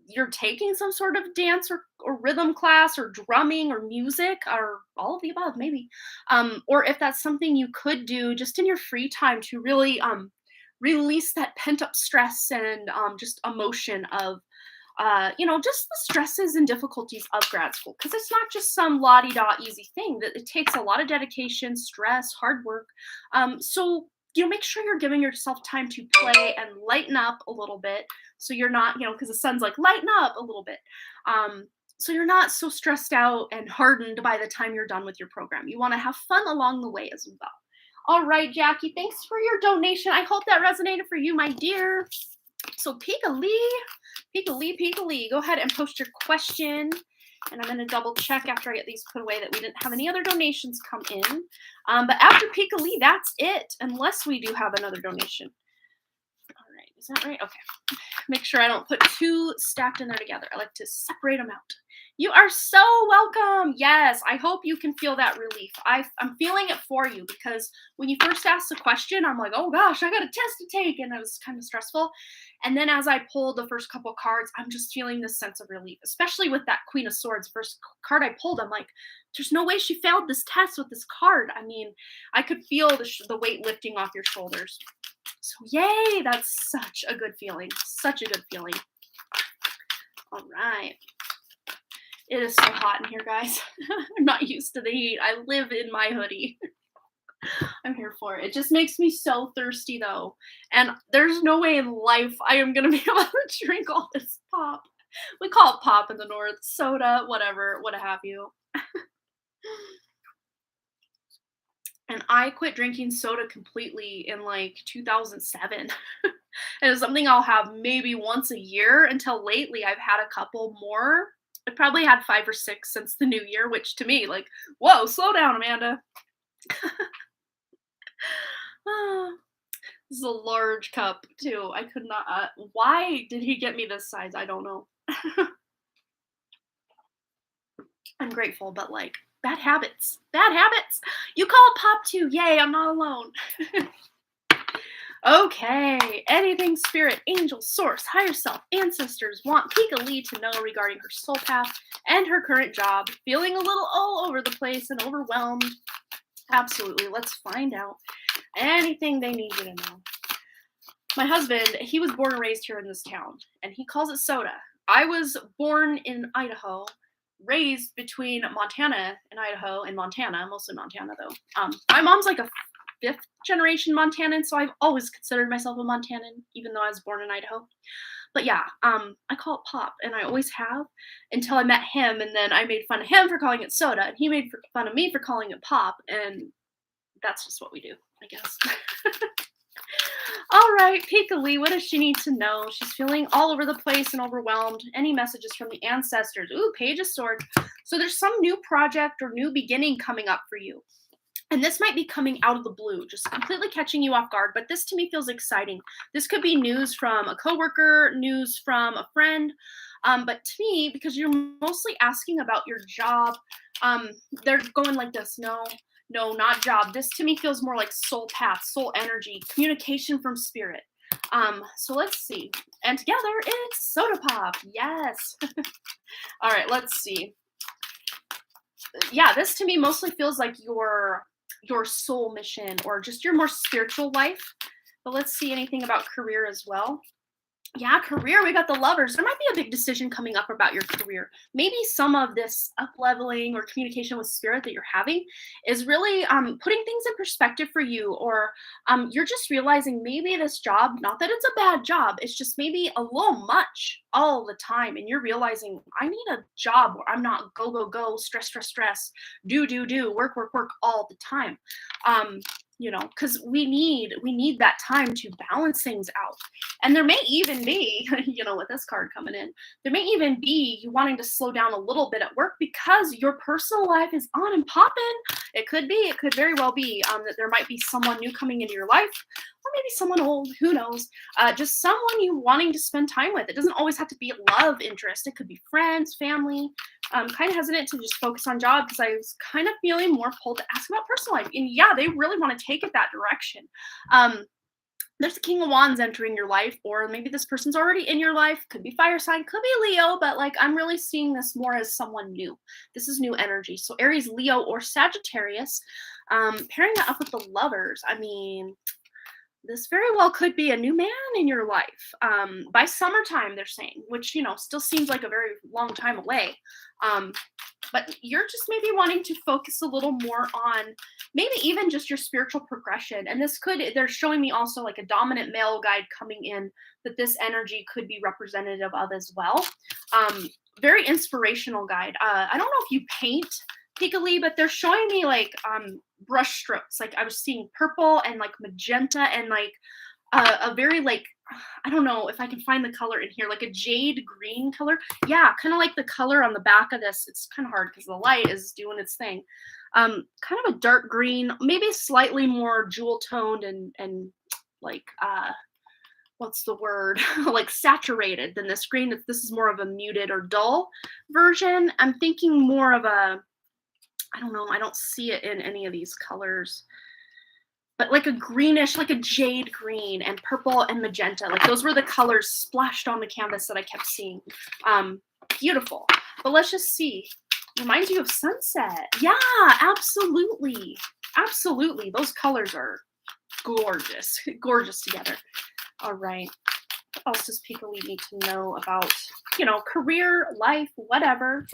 you're taking some sort of dance or rhythm class or drumming or music or all of the above, maybe. Or if that's something you could do just in your free time to really release that pent-up stress and just emotion of just the stresses and difficulties of grad school, because it's not just some la-di-da easy thing. That it takes a lot of dedication, stress, hard work. So make sure you're giving yourself time to play and lighten up a little bit, so you're not, because the sun's like, lighten up a little bit. So you're not so stressed out and hardened by the time you're done with your program. You want to have fun along the way as well. All right, Jackie, thanks for your donation. I hope that resonated for you, my dear. So Pika Lee, go ahead and post your question. And I'm going to double check after I get these put away that we didn't have any other donations come in. But after Pika Lee, that's it, unless we do have another donation. All right, is that right? Okay. Make sure I don't put two stacked in there together. I like to separate them out. You are so welcome. Yes, I hope you can feel that relief. I'm feeling it for you, because when you first asked the question, I'm like, oh gosh, I got a test to take, and it was kind of stressful. And then as I pulled the first couple cards, I'm just feeling this sense of relief, especially with that Queen of Swords first card I pulled. I'm like, there's no way she failed this test with this card. I mean, I could feel the weight lifting off your shoulders. So yay, that's such a good feeling. Such a good feeling. All right. It is so hot in here, guys. I'm not used to the heat. I live in my hoodie. I'm here for it. It just makes me so thirsty, though. And there's no way in life I am going to be able to drink all this pop. We call it pop in the North. Soda, whatever, what have you. And I quit drinking soda completely in like 2007. And it's something I'll have maybe once a year, until lately I've had a couple more. I probably had 5 or 6 since the new year, which to me, like, whoa, slow down, Amanda. This is a large cup, too. I could not, why did he get me this size? I don't know. I'm grateful, but like, bad habits. Bad habits. You call it pop too. Yay, I'm not alone. Okay, anything Spirit, Angel, Source, Higher Self, Ancestors want Pika Lee to know regarding her soul path and her current job. Feeling a little all over the place and overwhelmed. Absolutely, let's find out anything they need you to know. My husband, he was born and raised here in this town, and he calls it soda. I was born in Idaho, raised between Montana and Idaho, and Montana, mostly Montana though. My mom's like a 5th generation Montanan, so I've always considered myself a Montanan, even though I was born in Idaho. But yeah, I call it pop, and I always have, until I met him, and then I made fun of him for calling it soda, and he made fun of me for calling it pop, and that's just what we do, I guess. All right, Pika Lee, what does she need to know? She's feeling all over the place and overwhelmed. Any messages from the ancestors? Ooh, Page of Swords. So there's some new project or new beginning coming up for you. And this might be coming out of the blue, just completely catching you off guard. But this to me feels exciting. This could be news from a coworker, news from a friend. But to me, because you're mostly asking about your job, they're going like this. No, not job. This to me feels more like soul path, soul energy, communication from Spirit. So let's see. And together it's Soda Pop. Yes. All right, let's see. yeah, this to me mostly feels like your soul mission or just your more spiritual life. But let's see anything about career as well. Yeah, career, we got the Lovers. There might be a big decision coming up about your career. Maybe some of this up leveling or communication with spirit that you're having is really putting things in perspective for you, or you're just realizing maybe this job, not that it's a bad job, it's just maybe a little much all the time. And you're realizing, I need a job where I'm not go, go, go, stress, stress, stress, do, work, work, work all the time. Because we need that time to balance things out. And there may even be, with this card coming in, there may even be you wanting to slow down a little bit at work because your personal life is on and popping. It could very well be that there might be someone new coming into your life, or maybe someone old, who knows, just someone you wanting to spend time with. It doesn't always have to be a love interest. It could be friends, family. I'm kind of hesitant to just focus on job because I was kind of feeling more pulled to ask about personal life. And yeah, they really want to take it that direction. There's the King of Wands entering your life, or maybe this person's already in your life. Could be fire sign, could be Leo, but like I'm really seeing this more as someone new. This is new energy. So Aries, Leo, or Sagittarius. Pairing that up with the Lovers, I mean, this very well could be a new man in your life by summertime, they're saying, which, still seems like a very long time away. But you're just maybe wanting to focus a little more on maybe even just your spiritual progression. And they're showing me also like a dominant male guide coming in that this energy could be representative of as well. Very inspirational guide. I don't know if you paint, Picali, but they're showing me like brush strokes. Like I was seeing purple and like magenta and like a very like, I don't know if I can find the color in here, like a jade green color. Yeah, kind of like the color on the back of this. It's kind of hard because the light is doing its thing. Kind of a dark green, maybe slightly more jewel toned and like what's the word? Like saturated than this green. This is more of a muted or dull version. I'm thinking more of a, I don't know, I don't see it in any of these colors, but like a greenish, like a jade green and purple and magenta. Like those were the colors splashed on the canvas that I kept seeing. Beautiful. But let's just see. Reminds you of sunset. Yeah, absolutely. Absolutely. Those colors are gorgeous. Gorgeous together. All right. What else does people need to know about, career, life, whatever?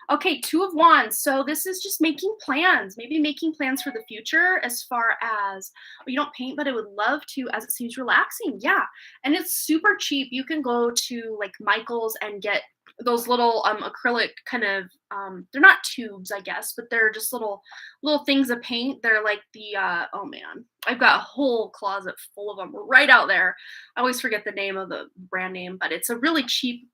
Okay, Two of Wands. So this is just making plans, maybe making plans for the future as far as, well, you don't paint, but I would love to, as it seems relaxing. Yeah. And it's super cheap. You can go to like Michael's and get those little acrylic kind of, they're not tubes, I guess, but they're just little things of paint. They're like the, oh man, I've got a whole closet full of them right out there. I always forget the name of the brand name, but it's a really cheap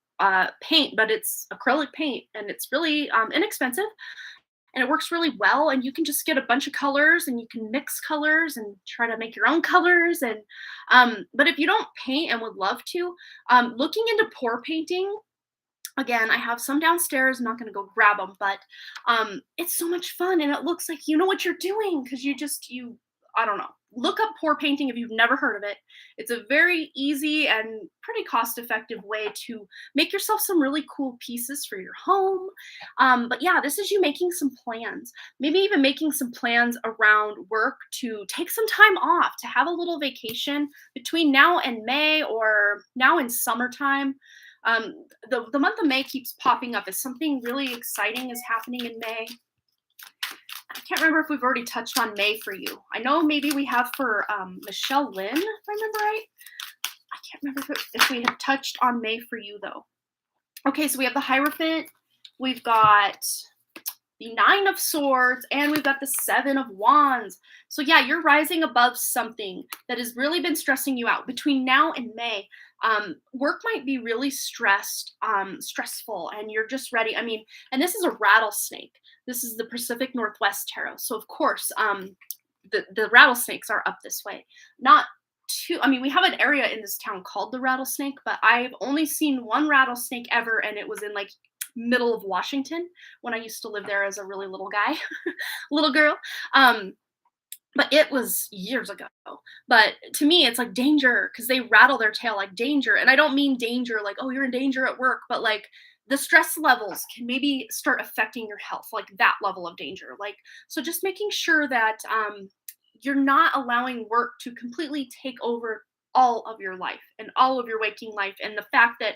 paint, but it's acrylic paint and it's really inexpensive and it works really well. And you can just get a bunch of colors and you can mix colors and try to make your own colors. And but if you don't paint and would love to, looking into pour painting. Again, I have some downstairs. I'm not going to go grab them, but it's so much fun and it looks like you know what you're doing because I don't know. Look up pour painting if you've never heard of it. It's a very easy and pretty cost-effective way to make yourself some really cool pieces for your home. But yeah, this is you making some plans. Maybe even making some plans around work to take some time off, to have a little vacation between now and May or now in summertime. The month of May keeps popping up as something really exciting is happening in May. I can't remember if we've already touched on May for you. I know maybe we have for Michelle Lynn, if I remember right. I can't remember if we have touched on May for you, though. Okay, so we have the Hierophant. We've got the Nine of Swords, and we've got the Seven of Wands. So yeah, you're rising above something that has really been stressing you out between now and May. Work might be really stressful, and you're just ready. I mean, and this is a rattlesnake. This is the Pacific Northwest Tarot. So of course, the rattlesnakes are up this way. Not too, I mean, we have an area in this town called the Rattlesnake, but I've only seen one rattlesnake ever, and it was in like middle of Washington when I used to live there as a really little guy, little girl. But it was years ago. But to me, it's like danger because they rattle their tail like danger. And I don't mean danger like, oh, you're in danger at work, but like the stress levels can maybe start affecting your health, like that level of danger. Like, so just making sure that you're not allowing work to completely take over all of your life and all of your waking life. And the fact that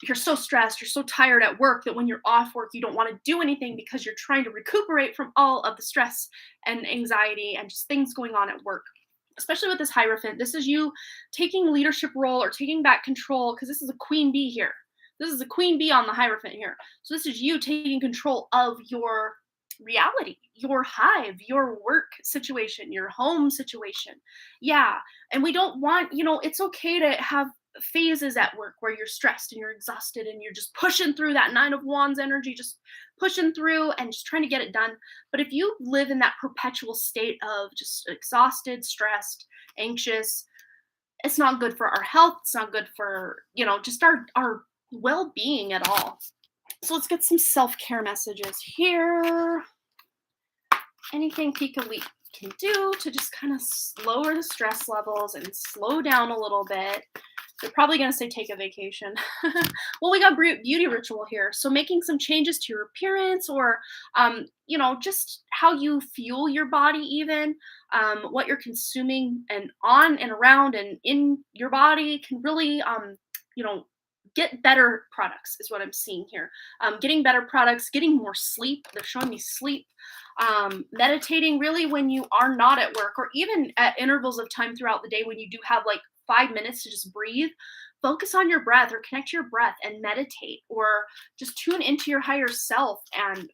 you're so stressed, you're so tired at work that when you're off work, you don't want to do anything because you're trying to recuperate from all of the stress and anxiety and just things going on at work. Especially with this Hierophant, this is you taking leadership role or taking back control, because this is a queen bee here. This is a queen bee on the Hierophant here. So this is you taking control of your reality, your hive, your work situation, your home situation. Yeah. And we don't want, it's okay to have phases at work where you're stressed and you're exhausted and you're just pushing through that Nine of Wands energy, just pushing through and just trying to get it done. But if you live in that perpetual state of just exhausted, stressed, anxious, it's not good for our health. It's not good for, just our well-being at all. So let's get some self-care messages here. Anything Pika Leap can do to just kind of lower the stress levels and slow down a little bit. They're probably going to say take a vacation. Well, we got beauty ritual here. So making some changes to your appearance, or, just how you fuel your body, even what you're consuming and on and around and in your body can really, get better products is what I'm seeing here. Getting better products, getting more sleep. They're showing me sleep. Meditating really when you are not at work, or even at intervals of time throughout the day when you do have like 5 minutes to just breathe. Focus on your breath or connect to your breath and meditate, or just tune into your higher self and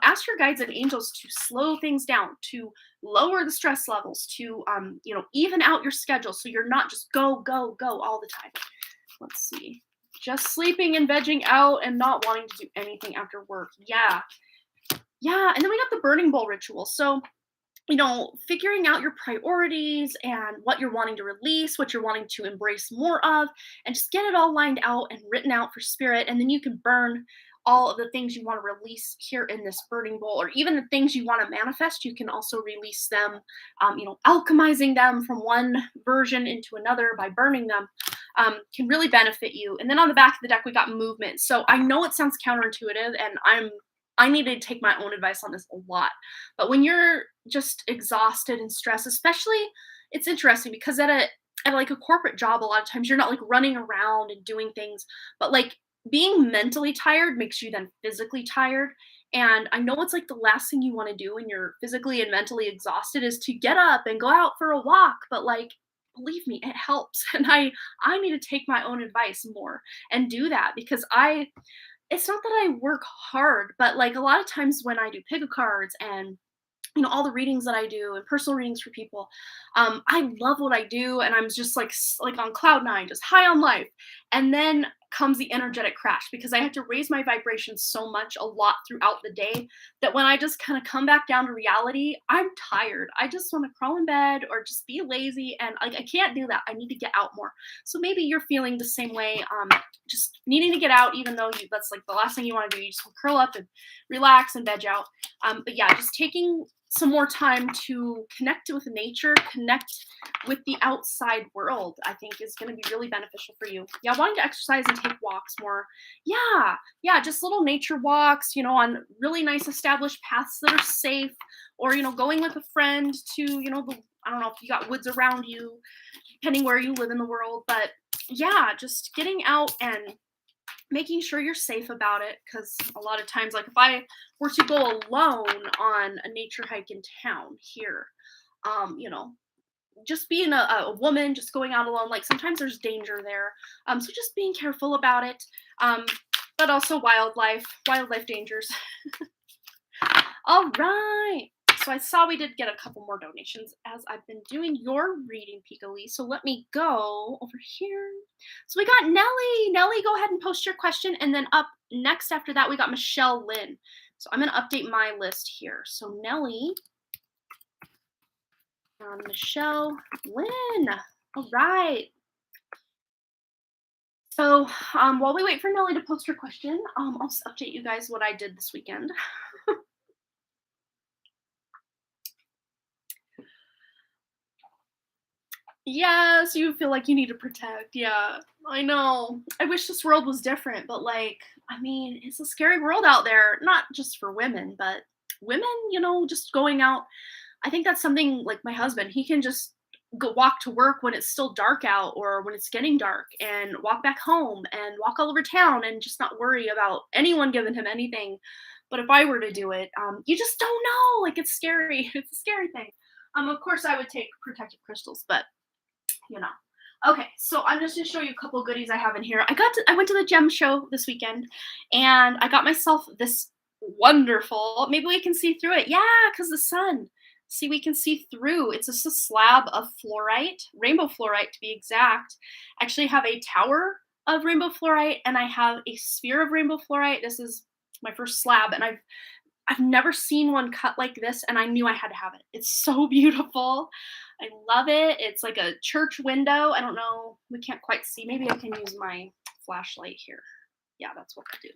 ask your guides and angels to slow things down, to lower the stress levels, to even out your schedule so you're not just go all the time. Let's see. Just sleeping and vegging out and not wanting to do anything after work. Yeah. And then we got the burning bowl ritual. So, figuring out your priorities and what you're wanting to release, what you're wanting to embrace more of, and just get it all lined out and written out for spirit. And then you can burn all of the things you want to release here in this burning bowl, or even the things you want to manifest. You can also release them, alchemizing them from one version into another by burning them. Can really benefit you. And then on the back of the deck, we got movement. So I know it sounds counterintuitive, and I need to take my own advice on this a lot. But when you're just exhausted and stressed, especially, it's interesting because at like a corporate job, a lot of times you're not like running around and doing things, but like being mentally tired makes you then physically tired. And I know it's like the last thing you want to do when you're physically and mentally exhausted is to get up and go out for a walk. But like, believe me, it helps. And I need to take my own advice more and do that, because it's not that I work hard, but like a lot of times when I do pick a cards and all the readings that I do and personal readings for people, I love what I do, and I'm just like on cloud nine, just high on life. And then comes the energetic crash, because I have to raise my vibration so much a lot throughout the day that when I just kind of come back down to reality, I'm tired. I just want to crawl in bed or just be lazy, and like I can't do that. I need to get out more. So maybe you're feeling the same way, just needing to get out, even though that's like the last thing you want to do. You just want to curl up and relax and veg out. But yeah, just taking some more time to connect with nature, connect with the outside world, I think is going to be really beneficial for you. Yeah, wanting to exercise and take walks more. Yeah, just little nature walks, on really nice established paths that are safe, or, going with a friend to, I don't know if you got woods around you, depending where you live in the world, but yeah, just getting out and making sure you're safe about it, because a lot of times, like if I were to go alone on a nature hike in town here, just being a woman, just going out alone, like sometimes there's danger there. So just being careful about it, but also wildlife dangers. All right. So I saw we did get a couple more donations as I've been doing your reading, Pika Lee. So let me go over here. So we got Nellie. Nellie, go ahead and post your question. And then up next after that, we got Michelle Lynn. So I'm going to update my list here. So Nellie, Michelle Lynn. All right. So while we wait for Nellie to post her question, I'll just update you guys what I did this weekend. Yes, you feel like you need to protect. Yeah, I know. I wish this world was different, but like, I mean, it's a scary world out there, not just for women, but women, just going out. I think that's something like my husband, he can just go walk to work when it's still dark out or when it's getting dark and walk back home and walk all over town and just not worry about anyone giving him anything. But if I were to do it, you just don't know. Like, it's scary. It's a scary thing. Of course, I would take protective crystals, but you know. Okay, so I'm just gonna show you a couple goodies I have in here. I went to the gem show this weekend, and I got myself this wonderful. Maybe we can see through it. Yeah, because the sun. See, we can see through. It's just a slab of fluorite, rainbow fluorite to be exact. I actually have a tower of rainbow fluorite, and I have a sphere of rainbow fluorite. This is my first slab, and I've never seen one cut like this, and I knew I had to have it. It's so beautiful. I love it. It's like a church window. I don't know. We can't quite see. Maybe I can use my flashlight here. Yeah, that's what I do.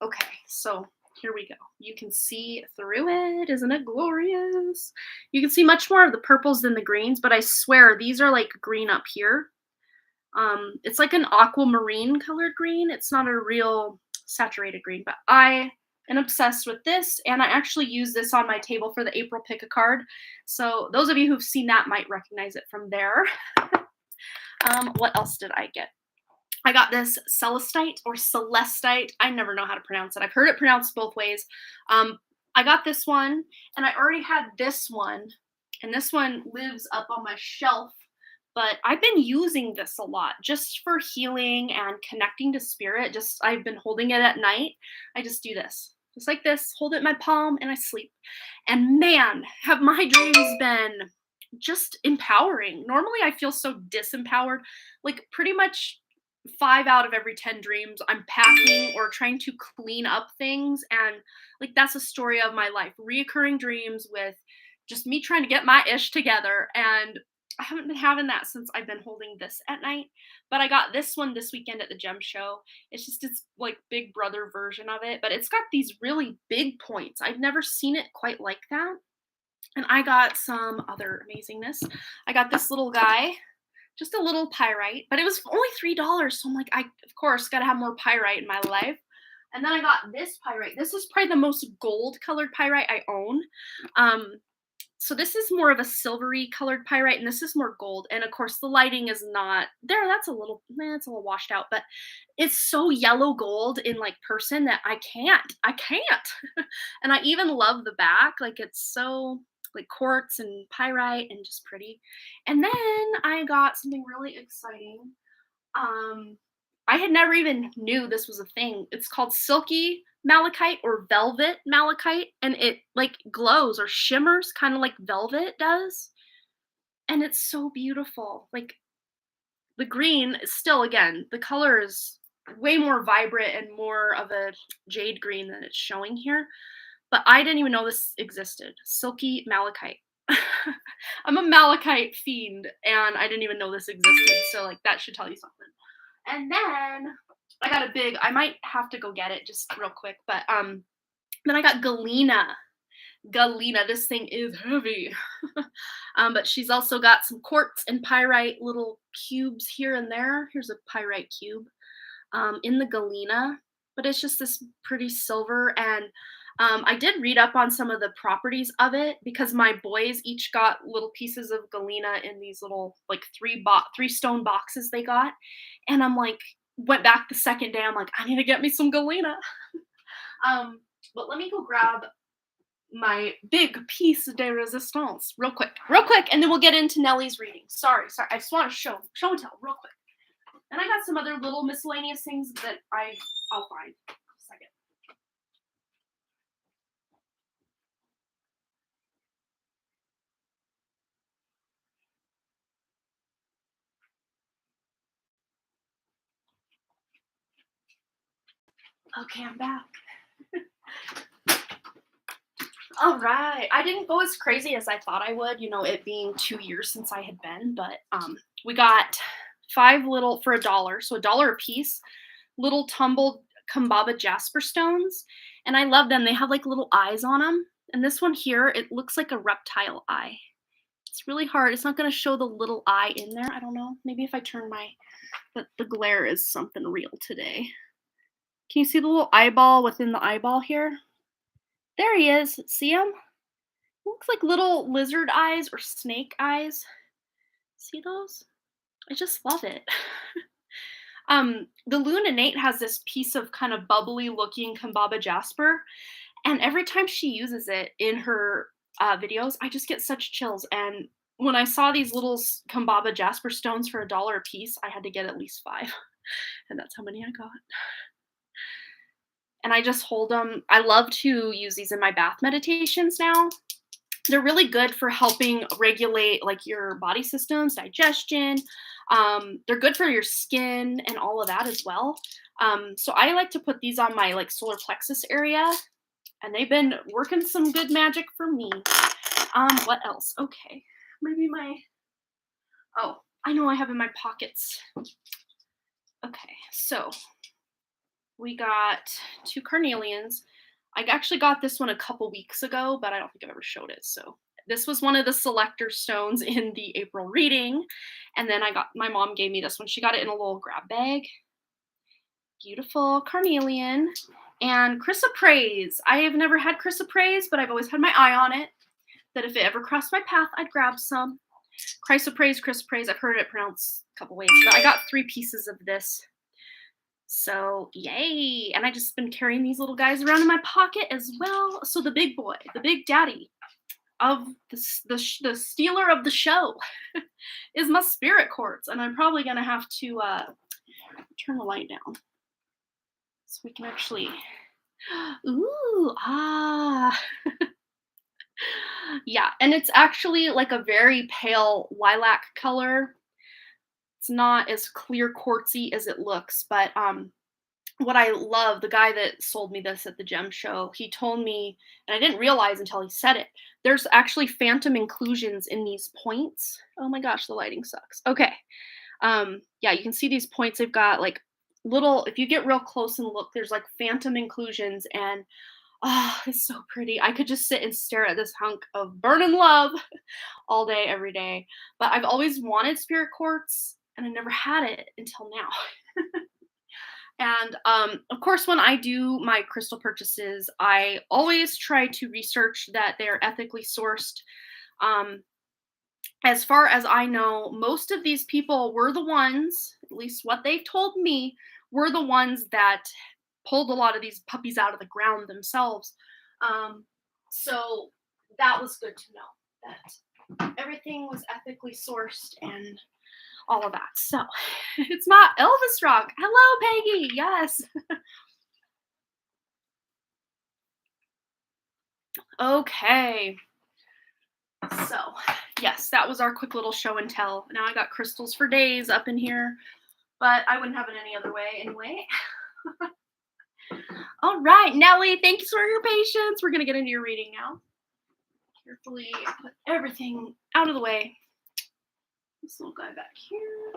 Okay, so here we go. You can see through it. Isn't it glorious? You can see much more of the purples than the greens, but I swear these are like green up here. It's like an aquamarine colored green. It's not a real saturated green, but I am obsessed with this, and I actually use this on my table for the April pick a card. So those of you who've seen that might recognize it from there. What else did I get? I got this Celestite or Celestite. I never know how to pronounce it. I've heard it pronounced both ways. I got this one, and I already had this one, and this one lives up on my shelf. But I've been using this a lot just for healing and connecting to spirit. Just I've been holding it at night. I just do this. Just like this, hold it in my palm and I sleep. And man, have my dreams been just empowering. Normally I feel so disempowered. Like pretty much 5 out of every 10 dreams I'm packing or trying to clean up things, and like that's a story of my life. Reoccurring dreams with just me trying to get my ish together, and I haven't been having that since I've been holding this at night. But I got this one this weekend at the gem show. It's just its like big brother version of it, but it's got these really big points. I've never seen it quite like that. And I got some other amazingness. I got this little guy, just a little pyrite, but it was only $3. So I'm like, I of course gotta have more pyrite in my life. And then I got this pyrite. This is probably the most gold colored pyrite I own. So this is more of a silvery colored pyrite, and this is more gold. And of course, the lighting is not there. That's it's a little washed out, but it's so yellow gold in like person that I can't. And I even love the back. Like it's so like quartz and pyrite and just pretty. And then I got something really exciting. Um, I had never even knew this was a thing. It's called silky malachite or velvet malachite, and it like glows or shimmers kind of like velvet does. And it's so beautiful. Like the green is still, again, the color is way more vibrant and more of a jade green than it's showing here. But I didn't even know this existed. Silky malachite. I'm a malachite fiend and I didn't even know this existed. So like that should tell you something. And then I got a big, I might have to go get it just real quick, but then I got Galena. Galena, this thing is heavy. But she's also got some quartz and pyrite little cubes here and there. Here's a pyrite cube in the Galena, but it's just this pretty silver. And I did read up on some of the properties of it because my boys each got little pieces of Galena in these little like three stone boxes they got. And I'm like, went back the second day. I'm like, I need to get me some Galena. But let me go grab my big piece de resistance real quick, and then we'll get into Nellie's reading. Sorry. I just want to show and tell real quick. And I got some other little miscellaneous things that I'll find. A second. Okay, I'm back. All right. I didn't go as crazy as I thought I would, it being 2 years since I had been, but we got 5 little for $1, so $1 a piece, little tumbled Kambaba jasper stones, and I love them. They have like little eyes on them, and this one here, it looks like a reptile eye. It's really hard. It's not going to show the little eye in there. I don't know. Maybe if I turn the glare is something real today. Can you see the little eyeball within the eyeball here? There he is. See him? Looks like little lizard eyes or snake eyes. See those? I just love it. The Lunanate has this piece of kind of bubbly looking Kambaba Jasper, and every time she uses it in her videos, I just get such chills. And when I saw these little Kambaba Jasper stones for $1 a piece, I had to get at least 5, and that's how many I got. And I just hold them. I love to use these in my bath meditations now. They're really good for helping regulate like your body systems, digestion. They're good for your skin and all of that as well. So I like to put these on my like solar plexus area, and they've been working some good magic for me. What else? Okay, maybe I know I have in my pockets. Okay, so we got 2 carnelians. I actually got this one a couple weeks ago, but I don't think I've ever showed it. So this was one of the selector stones in the April reading. And then my mom gave me this one. She got it in a little grab bag. Beautiful carnelian. And chrysoprase. I have never had chrysoprase, but I've always had my eye on it. That if it ever crossed my path, I'd grab some. Chrysoprase. I've heard it pronounced a couple ways, but I got 3 pieces of this. So yay. And I just been carrying these little guys around in my pocket as well. So the big boy, the big daddy of the stealer of the show is my spirit quartz. And I'm probably going to have to turn the light down so we can actually, yeah. And it's actually like a very pale lilac color. It's not as clear quartzy as it looks, but what I love, the guy that sold me this at the gem show, he told me, and I didn't realize until he said it, there's actually phantom inclusions in these points. Oh my gosh, the lighting sucks. Okay. Yeah, you can see these points. They've got like little, if you get real close and look, there's like phantom inclusions, and it's so pretty. I could just sit and stare at this hunk of burning love all day, every day. But I've always wanted spirit quartz, and I never had it until now. And of course, when I do my crystal purchases, I always try to research that they are ethically sourced. As far as I know, most of these people were the ones, at least what they've told me, were the ones that pulled a lot of these puppies out of the ground themselves. So that was good to know that everything was ethically sourced and all of that. So it's not Elvis Rock. Hello, Peggy. Yes. Okay. So yes, that was our quick little show and tell. Now I got crystals for days up in here, but I wouldn't have it any other way anyway. All right, Nellie, thanks for your patience. We're going to get into your reading now. Carefully put everything out of the way. This little guy back here.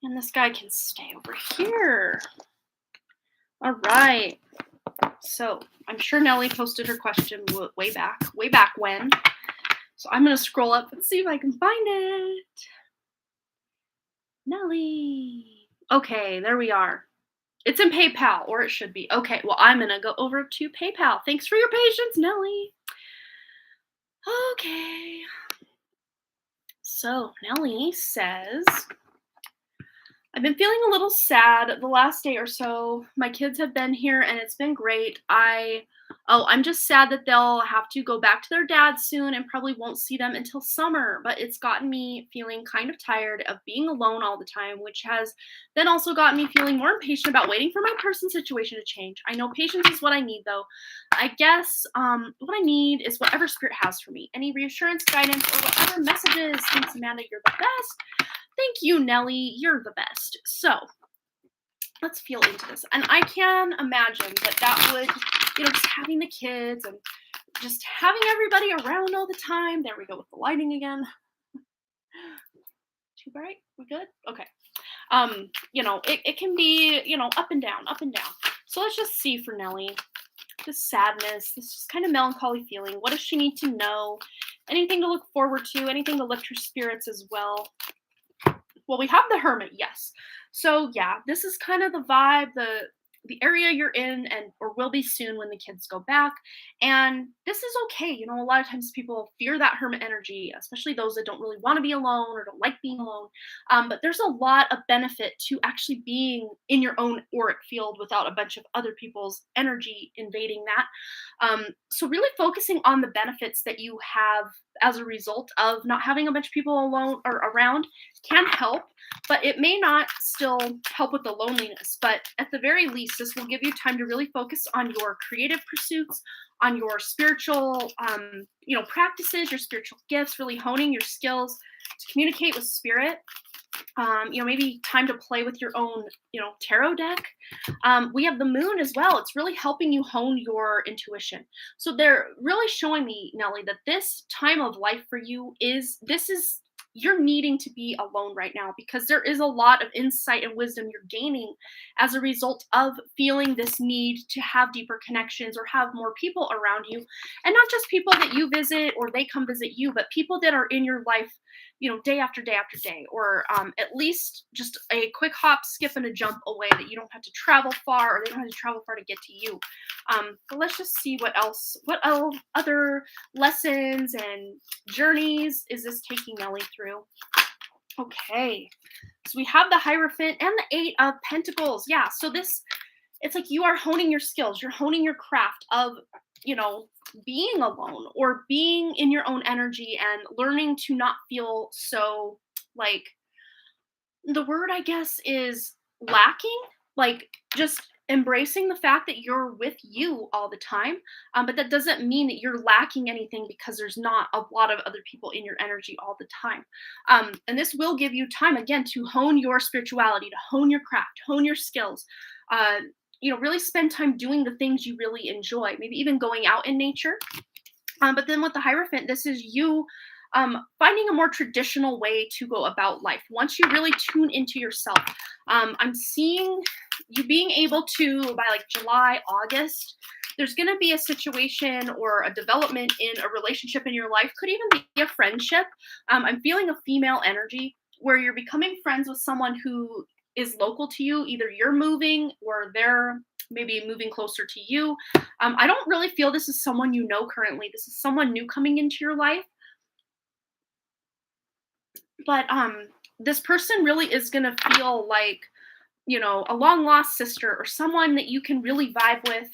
And this guy can stay over here. All right. So I'm sure Nellie posted her question way back when. So I'm going to scroll up and see if I can find it. Nellie. Okay, there we are. It's in PayPal, or it should be. Okay, well, I'm going to go over to PayPal. Thanks for your patience, Nellie. Okay. So Nellie says, I've been feeling a little sad the last day or so. My kids have been here and it's been great. I'm just sad that they'll have to go back to their dad soon and probably won't see them until summer, but it's gotten me feeling kind of tired of being alone all the time, which has then also gotten me feeling more impatient about waiting for my person's situation to change. I know patience is what I need though. I guess what I need is whatever spirit has for me. Any reassurance, guidance, or whatever messages. Thanks, Amanda, you're the best. Thank you, Nellie, you're the best. So let's feel into this. And I can imagine that would, just having the kids and just having everybody around all the time. There we go with the lighting again. Too bright? We good? Okay. It can be, up and down, up and down. So let's just see for Nellie. This sadness, this kind of melancholy feeling. What does she need to know? Anything to look forward to, anything to lift your spirits as well. Well, we have the Hermit, yes. So yeah, this is kind of the vibe, the area you're in and or will be soon when the kids go back. And this is okay. You know, a lot of times people fear that hermit energy, especially those that don't really want to be alone or don't like being alone. But there's a lot of benefit to actually being in your own auric field without a bunch of other people's energy invading that. So really focusing on the benefits that you have as a result of not having a bunch of people alone or around can help, but it may not still help with the loneliness. But at the very least, this will give you time to really focus on your creative pursuits, on your spiritual, practices, your spiritual gifts, really honing your skills to communicate with spirit. Maybe time to play with your own, tarot deck. We have the moon as well. It's really helping you hone your intuition. So they're really showing me, Nellie, that this time of life for you you're needing to be alone right now because there is a lot of insight and wisdom you're gaining as a result of feeling this need to have deeper connections or have more people around you. And not just people that you visit or they come visit you, but people that are in your life, day after day after day, or at least just a quick hop, skip, and a jump away that you don't have to travel far or they don't have to travel far to get to you. But let's just see what other lessons and journeys is this taking Nellie through. Okay, so we have the Hierophant and the Eight of Pentacles. Yeah, so it's like you are honing your skills. You're honing your craft of, being alone or being in your own energy and learning to not feel so like the word I guess is lacking, like just embracing the fact that you're with you all the time. But that doesn't mean that you're lacking anything because there's not a lot of other people in your energy all the time. And this will give you time again to hone your spirituality, to hone your craft, hone your skills. Really spend time doing the things you really enjoy, maybe even going out in nature. But then with the Hierophant, this is you finding a more traditional way to go about life. Once you really tune into yourself, I'm seeing you being able to, by like July, August, there's going to be a situation or a development in a relationship in your life, could even be a friendship. I'm feeling a female energy where you're becoming friends with someone who is local to you. Either you're moving or they're maybe moving closer to you. I don't really feel this is someone you know currently. This is someone new coming into your life. But this person really is going to feel like, a long lost sister or someone that you can really vibe with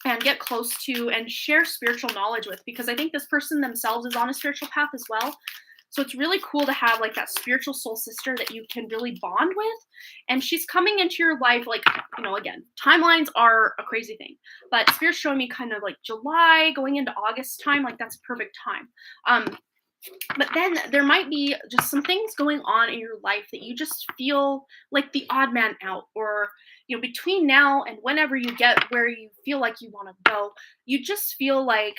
and get close to and share spiritual knowledge with, because I think this person themselves is on a spiritual path as well. So it's really cool to have like that spiritual soul sister that you can really bond with. And she's coming into your life, like, again, timelines are a crazy thing, but Spirit's showing me kind of like July going into August time, like that's a perfect time. But then there might be just some things going on in your life that you just feel like the odd man out, or, between now and whenever you get where you feel like you want to go, you just feel like,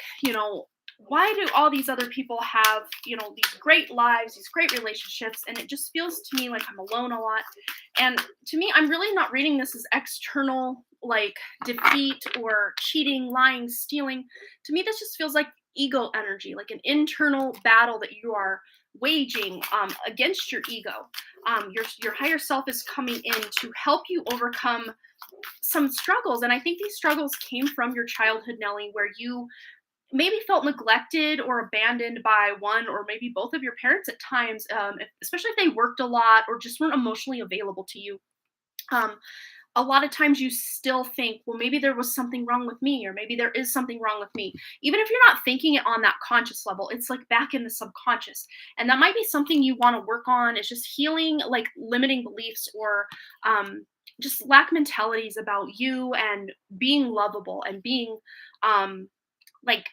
why do all these other people have, these great lives, these great relationships? And it just feels to me like I'm alone a lot. And to me, I'm really not reading this as external, like defeat or cheating, lying, stealing. To me, this just feels like ego energy, like an internal battle that you are waging against your ego. Your higher self is coming in to help you overcome some struggles. And I think these struggles came from your childhood, Nellie, where you maybe felt neglected or abandoned by one or maybe both of your parents at times, especially if they worked a lot or just weren't emotionally available to you. A lot of times you still think, well, maybe there was something wrong with me, or maybe there is something wrong with me. Even if you're not thinking it on that conscious level, it's like back in the subconscious. And that might be something you want to work on. It's just healing like limiting beliefs or just lack mentalities about you and being lovable and being like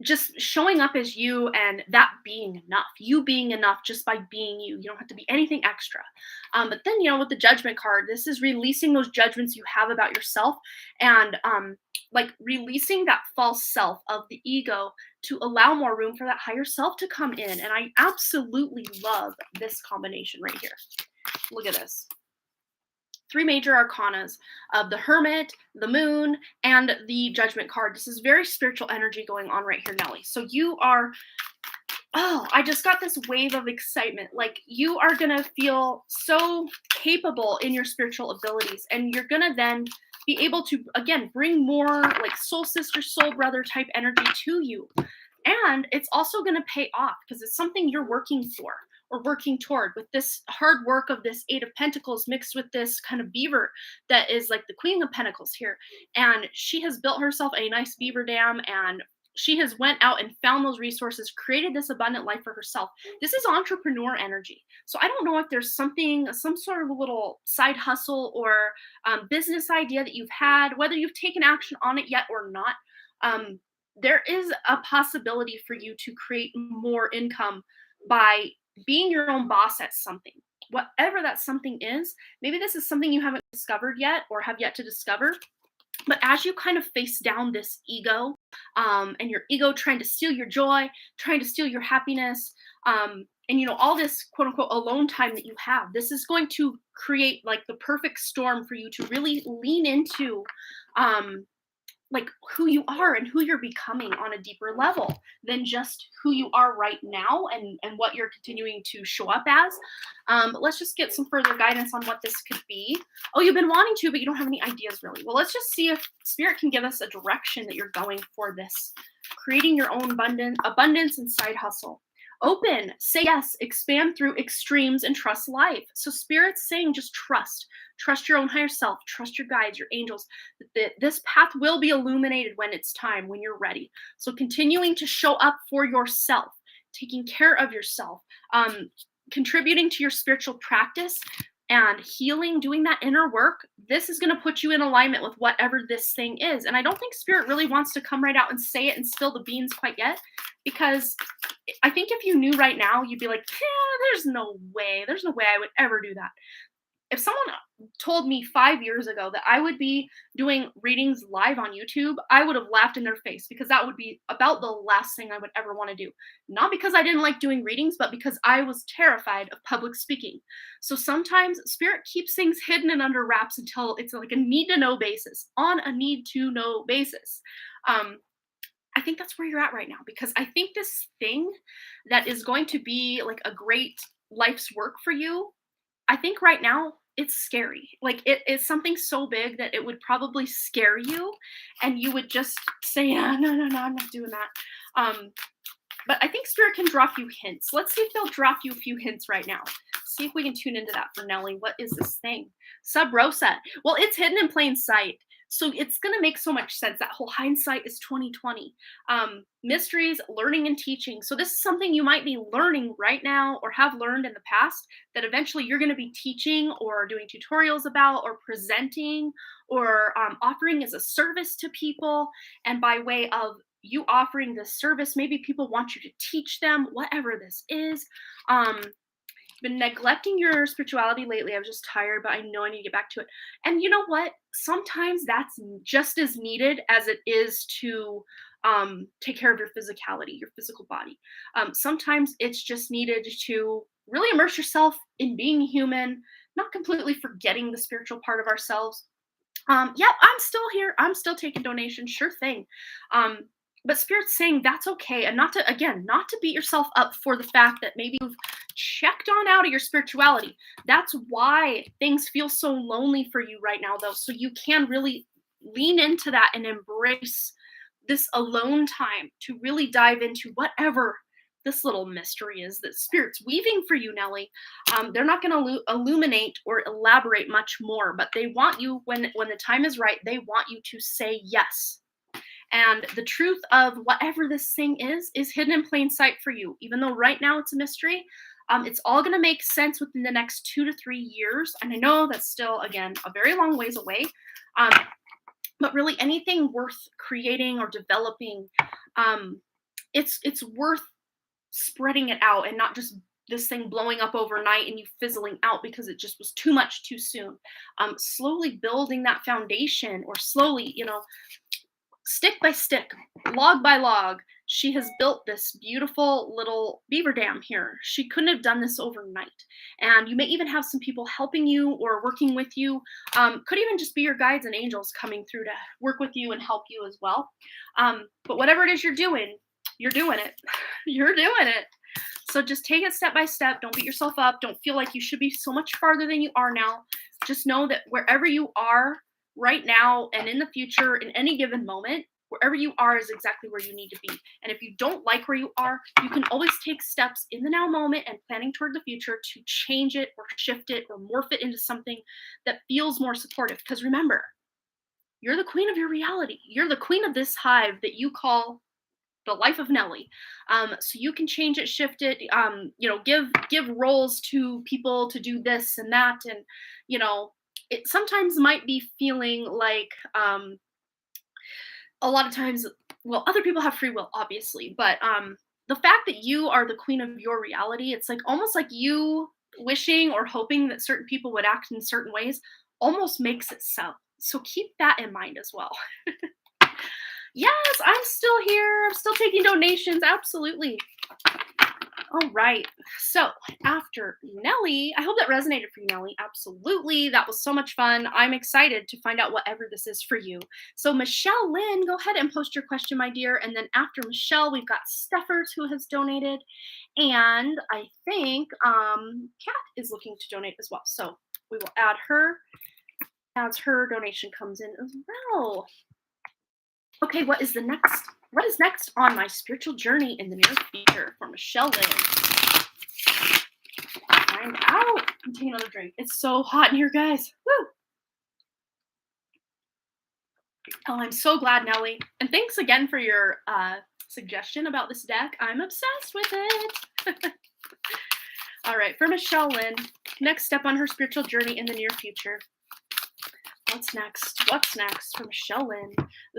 just showing up as you and that being enough, you being enough just by being you. You don't have to be anything extra. But then, with the judgment card, this is releasing those judgments you have about yourself and like releasing that false self of the ego to allow more room for that higher self to come in. And I absolutely love this combination right here. Look at this. 3 major arcanas of the Hermit, the Moon, and the Judgment card. This is very spiritual energy going on right here, Nellie. So you are Oh, I just got this wave of excitement. Like you are going to feel so capable in your spiritual abilities, and you're going to then be able to again bring more like soul sister, soul brother type energy to you. And it's also going to pay off because it's something you're working for or working toward with this hard work of this 8 of Pentacles mixed with this kind of beaver that is like the Queen of Pentacles here. And she has built herself a nice beaver dam, and she has went out and found those resources, created this abundant life for herself. This is entrepreneur energy. So I don't know if there's something, some sort of a little side hustle or business idea that you've had, whether you've taken action on it yet or not. Um, there is a possibility for you to create more income by being your own boss at something. Whatever that something is, maybe this is something you haven't discovered yet or have yet to discover. But as you kind of face down this ego, and your ego trying to steal your joy, trying to steal your happiness, and all this quote unquote alone time that you have, this is going to create like the perfect storm for you to really lean into um, like who you are and who you're becoming on a deeper level than just who you are right now and what you're continuing to show up as. Let's just get some further guidance on what this could be. Oh, you've been wanting to, but you don't have any ideas really. Well, let's just see if spirit can give us a direction that you're going for this. Creating your own abundance and side hustle. Open, say yes, expand through extremes, and trust life. So spirit's saying just trust your own higher self, trust your guides, your angels. This path will be illuminated when it's time, when you're ready. So continuing to show up for yourself, taking care of yourself, contributing to your spiritual practice and healing, doing that inner work, this is going to put you in alignment with whatever this thing is. And I don't think spirit really wants to come right out and say it and spill the beans quite yet, because I think if you knew right now, you'd be like, yeah, there's no way I would ever do that. If someone told me 5 years ago that I would be doing readings live on YouTube, I would have laughed in their face, because that would be about the last thing I would ever want to do. Not because I didn't like doing readings, but because I was terrified of public speaking. So sometimes spirit keeps things hidden and under wraps until it's like a need to know basis, on a need to know basis. I think that's where you're at right now, because I think this thing that is going to be like a great life's work for you, I think right now it's scary. Like it is something so big that it would probably scare you, and you would just say, yeah, no, I'm not doing that. But I think spirit can drop you hints. Let's see if they'll drop you a few hints right now. See if we can tune into that for Nelly. What is this thing? Sub Rosa. Well, it's hidden in plain sight. So it's going to make so much sense. That whole hindsight is 2020. Mysteries, learning and teaching. So this is something you might be learning right now or have learned in the past that eventually you're going to be teaching or doing tutorials about or presenting or offering as a service to people. And by way of you offering this service, maybe people want you to teach them whatever this is. Been neglecting your spirituality lately. I was just tired, but I know I need to get back to it. And you know what? Sometimes that's just as needed as it is to take care of your physicality, your physical body. Sometimes it's just needed to really immerse yourself in being human, not completely forgetting the spiritual part of ourselves. Yep, I'm still here. I'm still taking donations. Sure thing. But spirit's saying that's okay, and not to beat yourself up for the fact that maybe you've checked on out of your spirituality. That's why things feel so lonely for you right now, though. So you can really lean into that and embrace this alone time to really dive into whatever this little mystery is that spirit's weaving for you, Nelly. They're not going to illuminate or elaborate much more, but they want you, when the time is right, they want you to say yes. And the truth of whatever this thing is hidden in plain sight for you. Even though right now it's a mystery, it's all going to make sense within the next 2 to 3 years. And I know that's still, again, a very long ways away. But really anything worth creating or developing, it's worth spreading it out and not just this thing blowing up overnight and you fizzling out because it just was too much too soon. Slowly building that foundation, or slowly, stick by stick, log by log, she has built this beautiful little beaver dam here. She couldn't have done this overnight. And you may even have some people helping you or working with you. Could even just be your guides and angels coming through to work with you and help you as well. But whatever it is you're doing it. You're doing it. So just take it step by step. Don't beat yourself up. Don't feel like you should be so much farther than you are now. Just know that wherever you are right now and in the future, in any given moment, wherever you are is exactly where you need to be. And if you don't like where you are, you can always take steps in the now moment and planning toward the future to change it or shift it or morph it into something that feels more supportive. Because remember, you're the queen of your reality. You're the queen of this hive that you call the life of Nellie. So you can change it, shift it, give roles to people to do this and that. And, it sometimes might be feeling like, a lot of times, well, other people have free will, obviously, but the fact that you are the queen of your reality, it's like almost like you wishing or hoping that certain people would act in certain ways almost makes it so. So keep that in mind as well. Yes, I'm still here. I'm still taking donations. Absolutely. All right. So after Nellie, I hope that resonated for you, Nellie. Absolutely. That was so much fun. I'm excited to find out whatever this is for you. So Michelle Lynn, go ahead and post your question, my dear. And then after Michelle, we've got Steffers who has donated. And I think Kat is looking to donate as well. So we will add her as her donation comes in as well. Okay, what is next on my spiritual journey in the near future for Michelle Lynn? Find out. I'm taking another drink. It's so hot in here, guys. Woo! Oh, I'm so glad, Nellie. And thanks again for your suggestion about this deck. I'm obsessed with it. All right, for Michelle Lynn, next step on her spiritual journey in the near future. What's next? What's next for Michelle Lynn?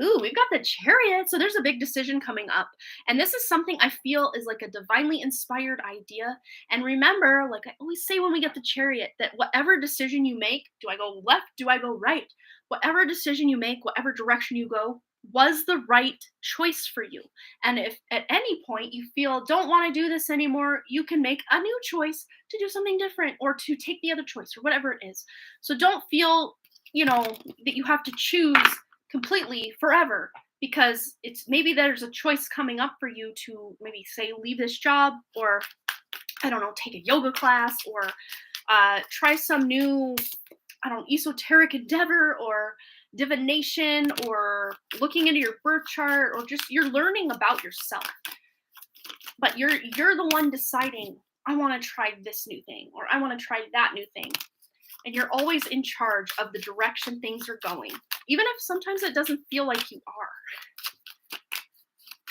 Ooh, we've got the Chariot. So there's a big decision coming up. And this is something I feel is like a divinely inspired idea. And remember, like I always say when we get the Chariot, that whatever decision you make, do I go left? Do I go right? Whatever decision you make, whatever direction you go, was the right choice for you. And if at any point you feel don't want to do this anymore, you can make a new choice to do something different or to take the other choice or whatever it is. So don't feel that you have to choose completely forever, because it's maybe there's a choice coming up for you to maybe say leave this job, or I don't know, take a yoga class, or try some new, esoteric endeavor, or divination, or looking into your birth chart, or just you're learning about yourself. But you're the one deciding, I want to try this new thing, or I want to try that new thing. And you're always in charge of the direction things are going, even if sometimes it doesn't feel like you are.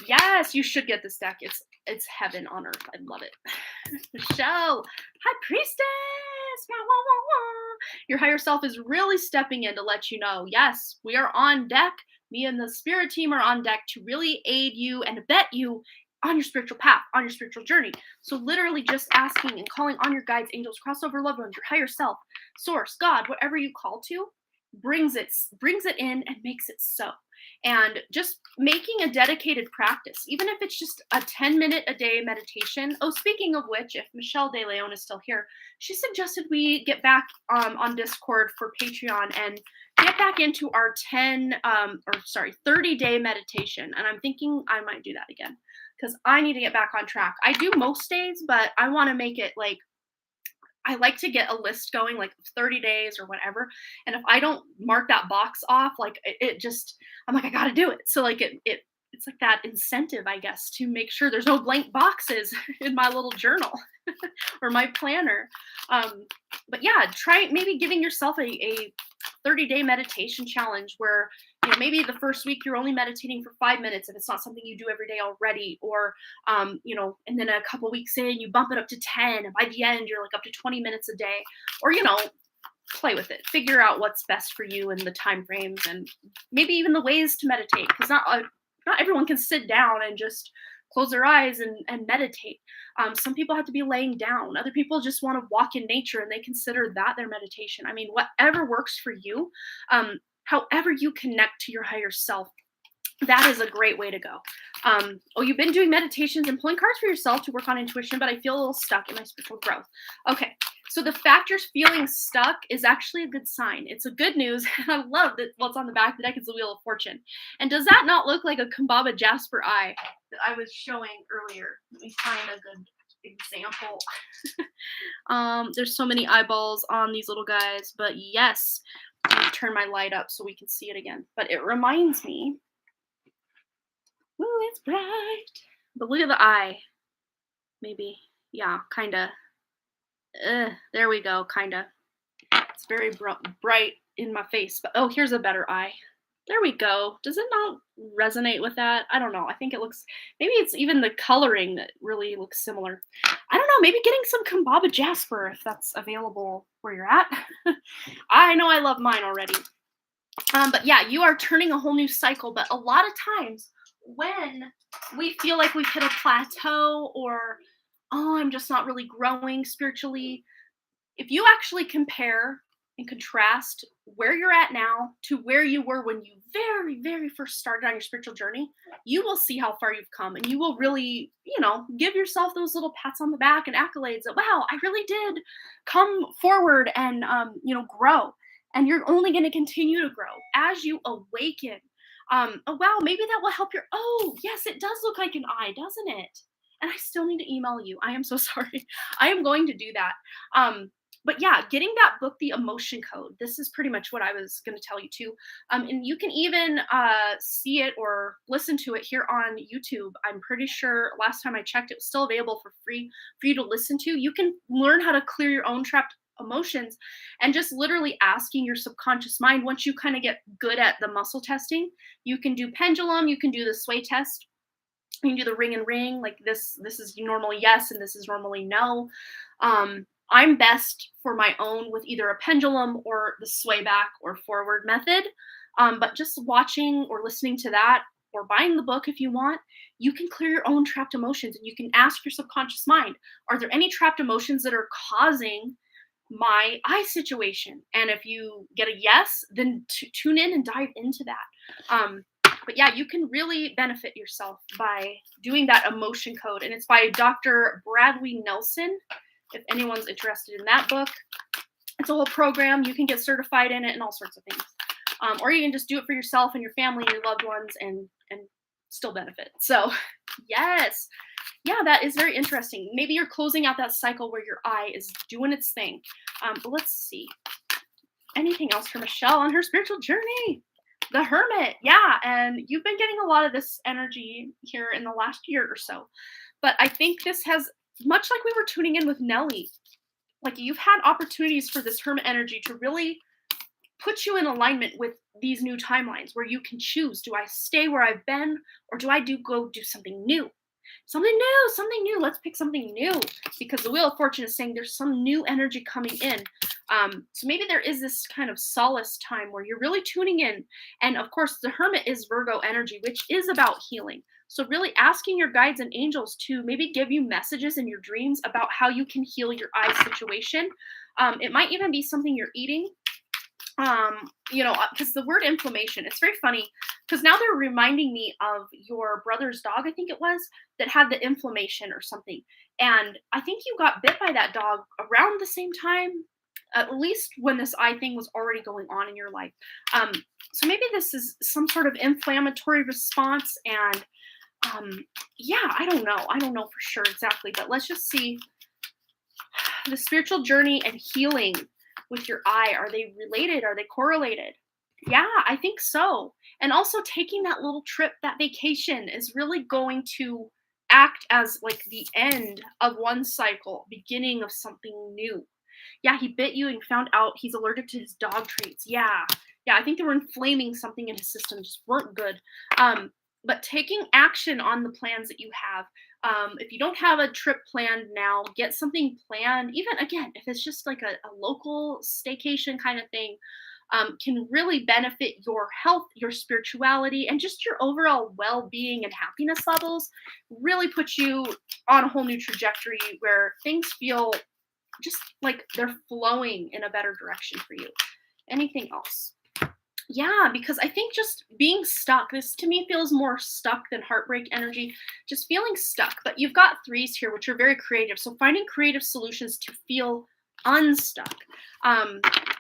Yes, you should get this deck. It's heaven on earth. I love it. Michelle, High Priestess. Wah, wah, wah, wah. Your higher self is really stepping in to let you know, yes, we are on deck. Me and the spirit team are on deck to really aid you and abet you on your spiritual path, on your spiritual journey. So literally just asking and calling on your guides, angels, crossover loved ones, your higher self, source, God, whatever you call to, brings it in and makes it so. And just making a dedicated practice, even if it's just a 10-minute a day meditation. Oh, speaking of which, if Michelle De Leon is still here, she suggested we get back on Discord for Patreon and get back into our 30-day meditation. And I'm thinking I might do that again, because I need to get back on track. I do most days, but I want to make it like, I like to get a list going, like 30 days or whatever. And if I don't mark that box off, like it just, I'm like, I got to do it. So like it's like that incentive, I guess, to make sure there's no blank boxes in my little journal or my planner. But yeah, try maybe giving yourself a 30-day meditation challenge where, maybe the first week you're only meditating for 5 minutes if it's not something you do every day already, or, and then a couple weeks in you bump it up to 10, and by the end you're like up to 20 minutes a day, or, play with it, figure out what's best for you and the time frames, and maybe even the ways to meditate, because not everyone can sit down and just close their eyes and meditate. Some people have to be laying down. Other people just want to walk in nature and they consider that their meditation. I mean, whatever works for you, however you connect to your higher self, that is a great way to go. You've been doing meditations and pulling cards for yourself to work on intuition, but I feel a little stuck in my spiritual growth. Okay, so the fact you're feeling stuck is actually a good sign. It's a good news. And I love that what's on the back of the deck is the Wheel of Fortune. And does that not look like a Kumbaba Jasper eye that I was showing earlier? Let me find a good example. There's so many eyeballs on these little guys, but yes, let me turn my light up so we can see it again. But it reminds me, ooh, it's bright. But look at the eye. Maybe, yeah, kinda. There we go, kinda. It's very bright in my face, but oh, here's a better eye. There we go. Does it not resonate with that? I don't know. I think it looks, maybe it's even the coloring that really looks similar. I don't know. Maybe getting some Kambaba Jasper if that's available where you're at. I know I love mine already. But yeah, you are turning a whole new cycle. But a lot of times when we feel like we've hit a plateau or, oh, I'm just not really growing spiritually, if you actually compare and contrast where you're at now to where you were when you very, very first started on your spiritual journey, you will see how far you've come and you will really, give yourself those little pats on the back and accolades that, wow, I really did come forward and, grow. And you're only going to continue to grow as you awaken. Oh, wow, maybe that will help oh, yes, it does look like an eye, doesn't it? And I still need to email you. I am so sorry. I am going to do that. But yeah, getting that book, The Emotion Code, this is pretty much what I was going to tell you too. And you can even see it or listen to it here on YouTube. I'm pretty sure last time I checked, it was still available for free for you to listen to. You can learn how to clear your own trapped emotions and just literally asking your subconscious mind. Once you kind of get good at the muscle testing, you can do pendulum, you can do the sway test. You can do the ring and ring, like this is normally yes and this is normally no. I'm best for my own with either a pendulum or the sway back or forward method. But just watching or listening to that or buying the book if you want, you can clear your own trapped emotions and you can ask your subconscious mind, are there any trapped emotions that are causing my eye situation? And if you get a yes, then tune in and dive into that. But yeah, you can really benefit yourself by doing that emotion code. And it's by Dr. Bradley Nelson. If anyone's interested in that book, it's a whole program. You can get certified in it and all sorts of things. Or you can just do it for yourself and your family and your loved ones and still benefit. So yes, yeah, that is very interesting. Maybe you're closing out that cycle where your eye is doing its thing. But let's see. Anything else for Michelle on her spiritual journey? The Hermit, yeah, and you've been getting a lot of this energy here in the last year or so. But I think this has, much like we were tuning in with Nelly, like you've had opportunities for this Hermit energy to really put you in alignment with these new timelines where you can choose, do I stay where I've been or do I go do something new? Something new. Let's pick something new because the Wheel of Fortune is saying there's some new energy coming in. So maybe there is this kind of solace time where you're really tuning in. And of course, the Hermit is Virgo energy, which is about healing. So really asking your guides and angels to maybe give you messages in your dreams about how you can heal your eye situation. It might even be something you're eating. Because the word inflammation, it's very funny because now they're reminding me of your brother's dog, I think it was, that had the inflammation or something. And I think you got bit by that dog around the same time, at least when this eye thing was already going on in your life. So maybe this is some sort of inflammatory response. And yeah, I don't know for sure exactly, but let's just see the spiritual journey and healing with your eye. Are they related? Are they correlated? Yeah, I think so. And also taking that little trip, that vacation is really going to act as like the end of one cycle, beginning of something new. Yeah, he bit you and found out he's allergic to his dog treats. Yeah, I think they were inflaming something in his system, just weren't good. But taking action on the plans that you have. If you don't have a trip planned now, get something planned. Even again, if it's just like a local staycation kind of thing, can really benefit your health, your spirituality, and just your overall well-being and happiness levels. Really put you on a whole new trajectory where things feel just like they're flowing in a better direction for you. Anything else? Yeah, because I think just being stuck, this to me feels more stuck than heartbreak energy, just feeling stuck. But you've got threes here, which are very creative. So finding creative solutions to feel unstuck.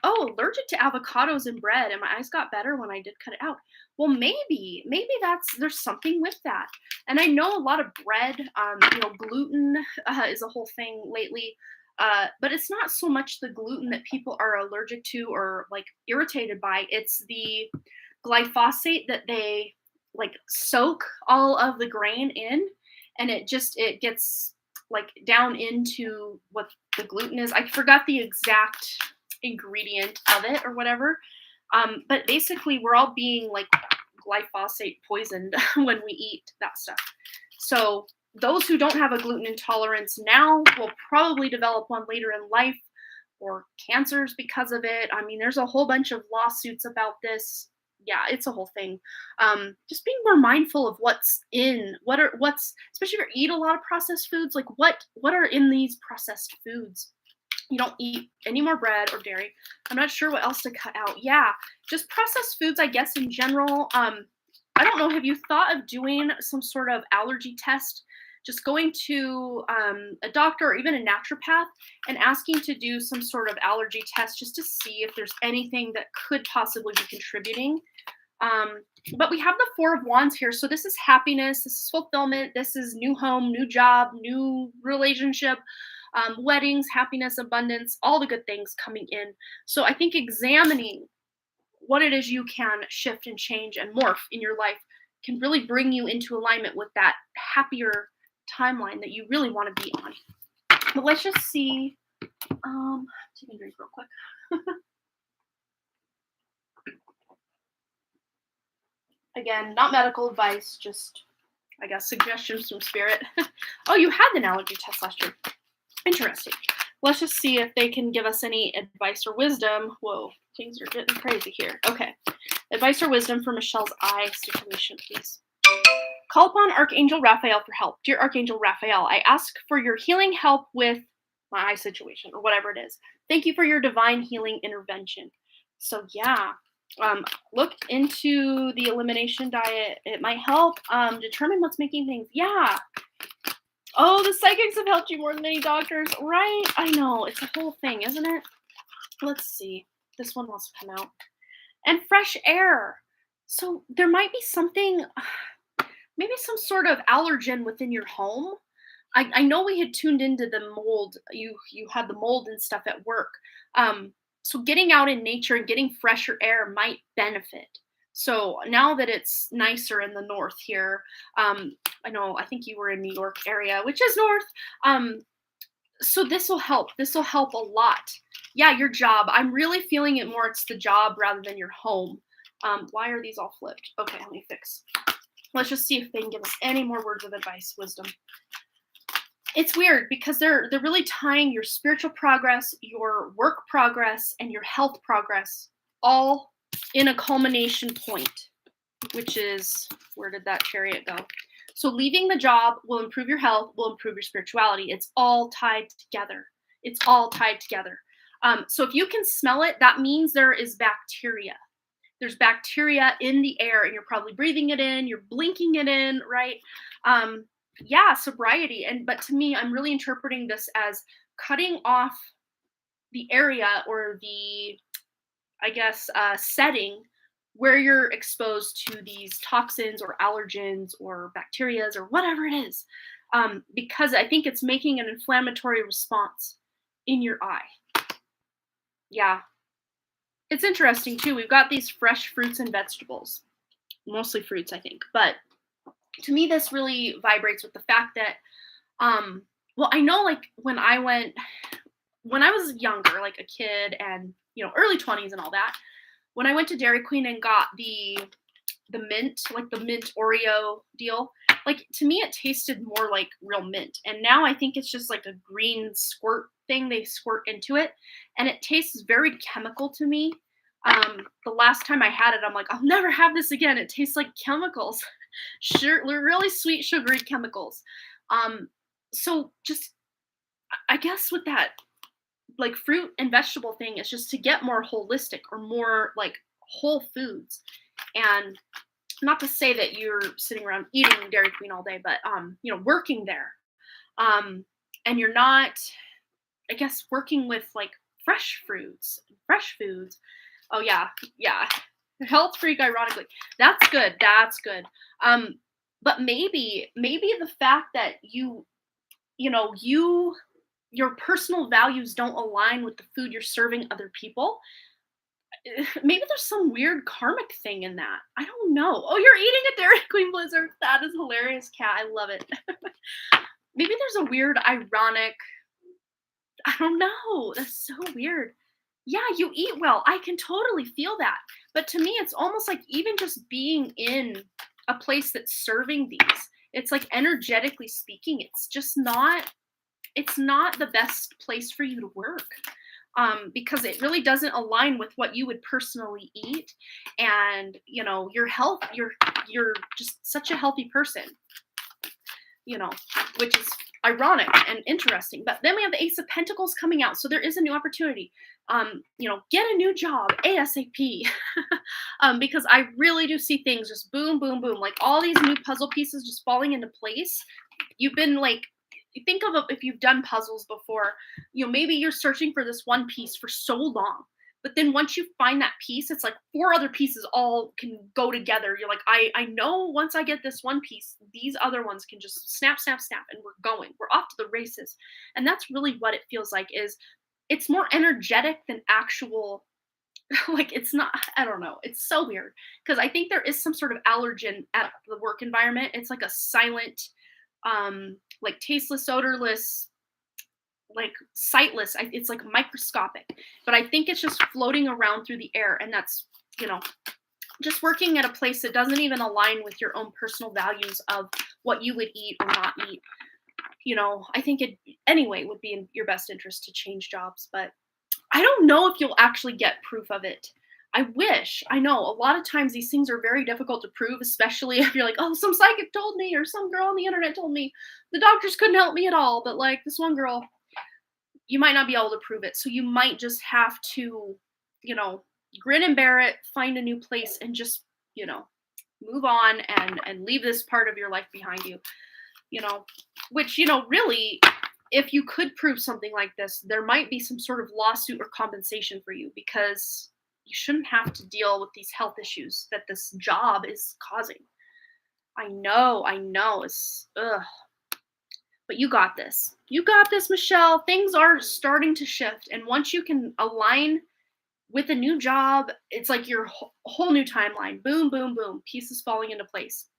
Oh, allergic to avocados and bread, and my eyes got better when I did cut it out. Well, maybe there's something with that. And I know a lot of bread, gluten is a whole thing lately. But it's not so much the gluten that people are allergic to or like irritated by. It's the glyphosate that they like soak all of the grain in, and it gets like down into what the gluten is. I forgot the exact ingredient of it or whatever. But basically, we're all being like glyphosate poisoned when we eat that stuff. So those who don't have a gluten intolerance now will probably develop one later in life, or cancers because of it. I mean, there's a whole bunch of lawsuits about this. Yeah, it's a whole thing. Just being more mindful of what's especially if you eat a lot of processed foods, like what are in these processed foods. You don't eat any more bread or dairy. I'm not sure what else to cut out. Yeah, just processed foods, I guess, in general. I don't know. Have you thought of doing some sort of allergy test? Just going to a doctor or even a naturopath and asking to do some sort of allergy test just to see if there's anything that could possibly be contributing. But we have the Four of Wands here. So this is happiness, this is fulfillment, this is new home, new job, new relationship, weddings, happiness, abundance, all the good things coming in. So I think examining what it is you can shift and change and morph in your life can really bring you into alignment with that happier timeline that you really want to be on. But let's just see. Take a drink real quick. Again, not medical advice, just, I guess, suggestions from spirit. Oh, you had an allergy test last year. Interesting. Let's just see if they can give us any advice or wisdom. Whoa, things are getting crazy here. Okay. Advice or wisdom for Michelle's eye situation, please. Call upon Archangel Raphael for help. Dear Archangel Raphael, I ask for your healing help with my eye situation or whatever it is. Thank you for your divine healing intervention. So yeah, look into the elimination diet. It might help determine what's making things. Yeah. Oh, the psychics have helped you more than any doctors, right? I know. It's a whole thing, isn't it? Let's see. This one wants to come out. And fresh air. So there might be something, maybe some sort of allergen within your home. I know we had tuned into the mold. You had the mold and stuff at work. So getting out in nature and getting fresher air might benefit. So now that it's nicer in the north here, I think you were in New York area, which is north. So this will help. This will help a lot. Yeah, your job. I'm really feeling it more. It's the job rather than your home. Why are these all flipped? Okay, let me fix. Let's just see if they can give us any more words of advice, wisdom. It's weird because they're really tying your spiritual progress, your work progress, and your health progress all in a culmination point, which is, where did that chariot go? So leaving the job will improve your health, will improve your spirituality. It's all tied together. It's all tied together. So if you can smell it, that means there is bacteria. There's bacteria in the air, and you're probably breathing it in, you're blinking it in, right? Yeah, sobriety. But to me, I'm really interpreting this as cutting off the area or the, I guess, setting where you're exposed to these toxins or allergens or bacterias or whatever it is, because I think it's making an inflammatory response in your eye. Yeah. It's interesting, too. We've got these fresh fruits and vegetables, mostly fruits, I think. But to me, this really vibrates with the fact that, I know, like, when I was younger, like a kid and, early 20s and all that, when I went to Dairy Queen and got the mint, like the mint Oreo deal, like, to me, it tasted more like real mint. And now I think it's just like a green squirt thing they squirt into it. And it tastes very chemical to me. The last time I had it, I'm like, I'll never have this again. It tastes like chemicals. Sure, really sweet, sugary chemicals. So just, I guess with that, like, fruit and vegetable thing is just to get more holistic or more like whole foods. And not to say that you're sitting around eating Dairy Queen all day, but working there, and you're not, I guess, working with like fresh fruits, fresh foods. Oh yeah, yeah. Health freak, ironically. That's good. That's good. But maybe the fact that your personal values don't align with the food you're serving other people. Maybe there's some weird karmic thing in that. I don't know. Oh, you're eating a Dairy Queen Blizzard. That is hilarious, Cat. I love it. Maybe there's a weird, ironic. I don't know. That's so weird. Yeah, you eat well. I can totally feel that. But to me, it's almost like even just being in a place that's serving these, it's like energetically speaking, it's not the best place for you to work. Because it really doesn't align with what you would personally eat, and your health. You're just such a healthy person, which is ironic and interesting. But then we have the Ace of Pentacles coming out, so there is a new opportunity. Get a new job ASAP, because I really do see things just boom, boom, boom, like all these new puzzle pieces just falling into place. You've been like. Think of it if you've done puzzles before, maybe you're searching for this one piece for so long, but then once you find that piece, it's like 4 other pieces all can go together. You're like, I know once I get this one piece, these other ones can just snap, snap, snap, and we're off to the races. And that's really what it feels like. It's more energetic than actual, like it's not, I don't know. It's so weird because I think there is some sort of allergen at the work environment. It's like a silent, like tasteless, odorless, like sightless. It's like microscopic, but I think it's just floating around through the air, and that's just working at a place that doesn't even align with your own personal values of what you would eat or not eat. I think it anyway would be in your best interest to change jobs, but I don't know if you'll actually get proof of it. I wish. I know a lot of times these things are very difficult to prove, especially if you're like, oh, some psychic told me or some girl on the internet told me. The doctors couldn't help me at all. But like this one girl, you might not be able to prove it. So you might just have to, grin and bear it, find a new place and just, move on and leave this part of your life behind you, which, really, if you could prove something like this, there might be some sort of lawsuit or compensation for you because you shouldn't have to deal with these health issues that this job is causing. I know. It's ugh. But you got this. You got this, Michelle. Things are starting to shift. And once you can align with a new job, it's like your whole new timeline. Boom, boom, boom. Pieces falling into place.